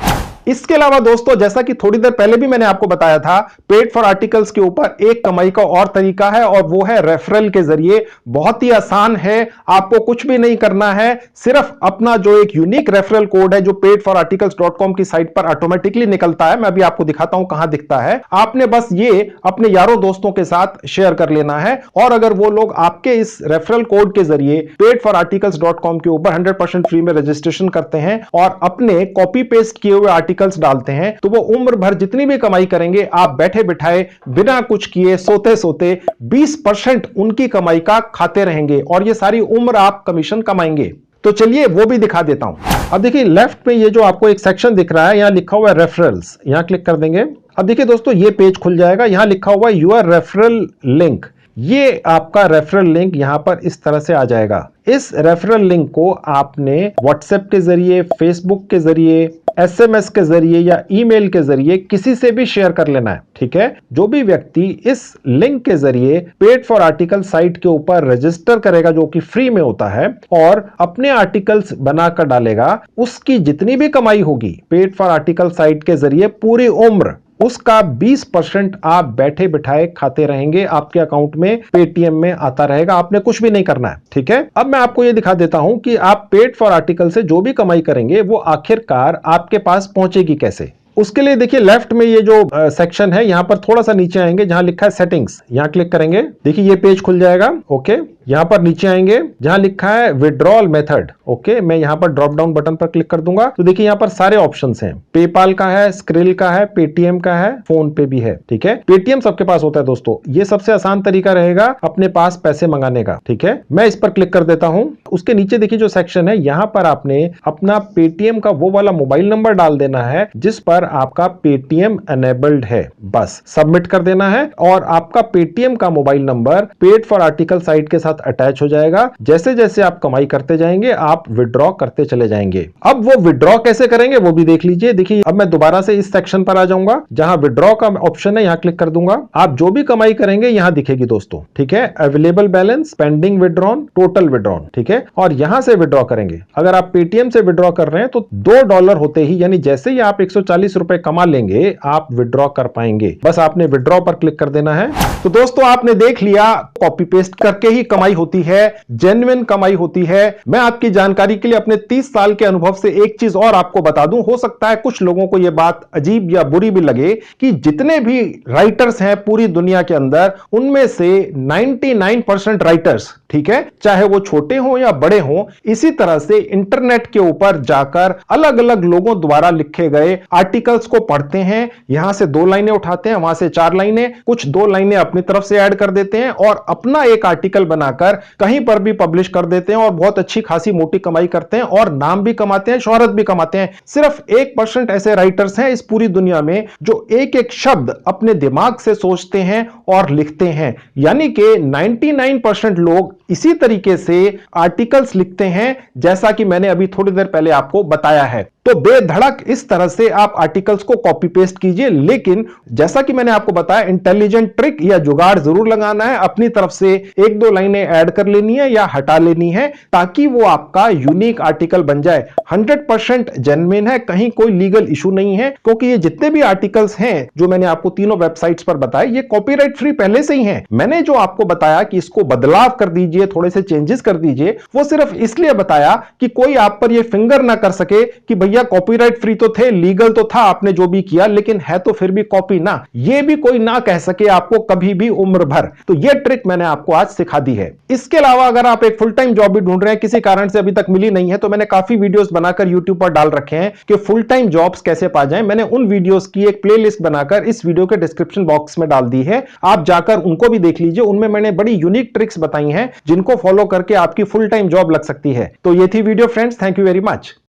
इसके अलावा दोस्तों जैसा कि थोड़ी देर पहले भी मैंने आपको बताया था, पेड फॉर आर्टिकल्स के ऊपर एक कमाई का और तरीका है और वो है रेफरल के जरिए। बहुत ही आसान है, आपको कुछ भी नहीं करना है, सिर्फ अपना जो एक यूनिक रेफरल कोड है जो paidforarticles.com की साइट पर ऑटोमेटिकली निकलता है, मैं अभी आपको दिखाता हूं कहां दिखता है। आपने बस ये अपने यारों दोस्तों के साथ शेयर कर लेना है और अगर वो लोग आपके इस रेफरल कोड के जरिए paidforarticles.com के ऊपर 100% फ्री में रजिस्ट्रेशन करते हैं और अपने कॉपी पेस्ट किए हुए आर्टिकल्स डालते हैं, तो वो उम्र भर जितनी भी कमाई करेंगे, आप बैठे बिठाए बिना कुछ किए सोते सोते 20% उनकी कमाई का खाते रहेंगे और ये सारी उम्र आप कमीशन कमाएंगे। तो चलिए वो भी दिखा देता हूं। अब देखिए लेफ्ट में ये जो आपको एक सेक्शन दिख रहा है, यहां लिखा हुआ है रेफरल्स, यहां क्लिक कर देंगे। अब देखिए दोस्तों ये पेज खुल जाएगा, यहां लिखा हुआ है यूर रेफरल लिंक। ये आपका रेफरल लिंक यहां पर इस तरह से आ जाएगा। इस रेफरल लिंक को आपने व्हाट्सएप के जरिए, फेसबुक के जरिए, SMS के जरिए या ईमेल के जरिए किसी से भी शेयर कर लेना है, ठीक है। जो भी व्यक्ति इस लिंक के जरिए पेड फॉर आर्टिकल साइट के ऊपर रजिस्टर करेगा जो कि फ्री में होता है और अपने आर्टिकल्स बनाकर डालेगा, उसकी जितनी भी कमाई होगी पेड फॉर आर्टिकल साइट के जरिए पूरी उम्र, उसका 20% आप बैठे बिठाए खाते रहेंगे, आपके अकाउंट में पेटीएम में आता रहेगा, आपने कुछ भी नहीं करना है, ठीक है। अब मैं आपको ये दिखा देता हूं कि आप पेड फॉर आर्टिकल से जो भी कमाई करेंगे वो आखिरकार आपके पास पहुंचेगी कैसे। उसके लिए देखिए लेफ्ट में ये जो सेक्शन है, यहां पर थोड़ा सा नीचे आएंगे जहां लिखा है सेटिंग्स, यहां क्लिक करेंगे, देखिए ये पेज खुल जाएगा, ओके। यहां पर नीचे आएंगे जहां लिखा है विड्रॉल मेथड। ओके, मैं यहां पर ड्रॉप डाउन बटन पर क्लिक कर दूंगा तो देखिए यहां पर सारे ऑप्शंस हैं। पेपाल का है, स्क्रिल का है, पेटीएम का है, फोन पे भी है। ठीक है, पेटीएम सबके पास होता है दोस्तों। ये सबसे आसान तरीका रहेगा अपने पास पैसे मंगाने का। ठीक है, मैं इस पर क्लिक कर देता हूं। उसके नीचे देखिए जो सेक्शन है, यहां पर आपने अपना पेटीएम का वो वाला मोबाइल नंबर डाल देना है जिस पर आपका पेटीएम एनेबल्ड है। बस सबमिट कर देना है और आपका पेटीएम का mobile number paid for article site के साथ अटैच हो जाएगा। जैसे जैसे आप कमाई करते जाएंगे आप विड्रॉ करते चले जाएंगे। अब वो विड्रॉ कैसे करेंगे वो भी देख लीजिए। देखिए अब मैं दोबारा से इस सेक्शन पर आ जाऊंगा जहां विड्रॉ का ऑप्शन है, यहां क्लिक कर दूंगा। आप जो भी कमाई करेंगे यहां दिखेगी दोस्तों। ठीक है, available balance, pending withdrawn, total withdrawn. ठीक है, और यहां से विड्रॉ करेंगे। अगर आप पेटीएम से विड्रॉ कर रहे हैं तो $2 होते ही, यानी जैसे ही आप 140 रुपए कमा लेंगे आप विड्रॉ कर पाएंगे। बस आपने विड्रॉ पर क्लिक कर देना है। तो दोस्तों आपने देख लिया, कॉपी पेस्ट करके ही कमाई होती है, जेन्युइन कमाई होती है। मैं आपकी जानकारी के लिए अपने 30 साल के अनुभव से एक चीज और आपको बता दूं, हो सकता है कुछ लोगों को यह बात अजीब या बुरी भी लगे कि जितने भी राइटर्स हैं पूरी दुनिया के अंदर, उनमें से 99% राइटर्स, ठीक है, चाहे वो छोटे हो या बड़े हो, इसी तरह से इंटरनेट के ऊपर जाकर अलग अलग लोगों द्वारा लिखे गए आर्टिकल्स को पढ़ते हैं। यहां से 2 लाइनें उठाते हैं, वहां से 4 लाइनें, कुछ 2 लाइनें अपनी तरफ से ऐड कर देते हैं और अपना एक आर्टिकल बनाकर कहीं पर भी पब्लिश कर देते हैं और बहुत अच्छी खासी मोटी कमाई करते हैं और नाम भी कमाते हैं, शोहरत भी कमाते हैं। सिर्फ 1% ऐसे राइटर्स हैं इस पूरी दुनिया में जो एक एक शब्द अपने दिमाग से सोचते हैं और लिखते हैं। यानी कि 99% लोग इसी तरीके से आर्टिकल्स लिखते हैं जैसा कि मैंने अभी थोड़ी देर पहले आपको बताया है। तो बेधड़क इस तरह से आप आर्टिकल्स को कॉपी पेस्ट कीजिए, लेकिन जैसा कि मैंने आपको बताया इंटेलिजेंट ट्रिक या जुगाड़ जरूर लगाना है। अपनी तरफ से 1-2 लाइनें ऐड कर लेनी है या हटा लेनी है ताकि वो आपका यूनिक आर्टिकल बन जाए। 100% जेन्युइन है, कहीं कोई लीगल इशू नहीं है, क्योंकि ये जितने भी आर्टिकल्स हैं जो मैंने आपको तीनों वेबसाइट्स पर बताए ये कॉपीराइट फ्री पहले से ही हैं। मैंने जो आपको बताया कि इसको बदलाव कर दीजिए, थोड़े से चेंजेस कर दीजिए, वो सिर्फ इसलिए बताया कि कोई आप पर ये फिंगर ना कर सके कि भैया कॉपीराइट फ्री तो थे, लीगल तो था आपने जो भी किया, लेकिन है तो फिर भी कॉपी ना, ये भी कोई ना कह सके आपको कभी भी उम्र भर। तो ये ट्रिक मैंने आपको आज सिखा दी है। इसके अलावा अगर आप एक फुल टाइम जॉब भी ढूंढ रहे हैं, किसी कारण से अभी तक मिली नहीं है, तो मैंने काफी वीडियोस बनाकर यूट्यूब पर डाल रखे हैं कि फुल टाइम जॉब्स कैसे पा जाएं। मैंने उन वीडियोस की एक प्लेलिस्ट बनाकर इस वीडियो के डिस्क्रिप्शन बॉक्स में डाल दी है, आप जाकर उनको भी देख लीजिए। उनमें मैंने बड़ी यूनिक ट्रिक्स बताई हैं जिनको फॉलो करके आपकी फुल टाइम जॉब लग सकती है। तो ये थी video friends, thank you very much.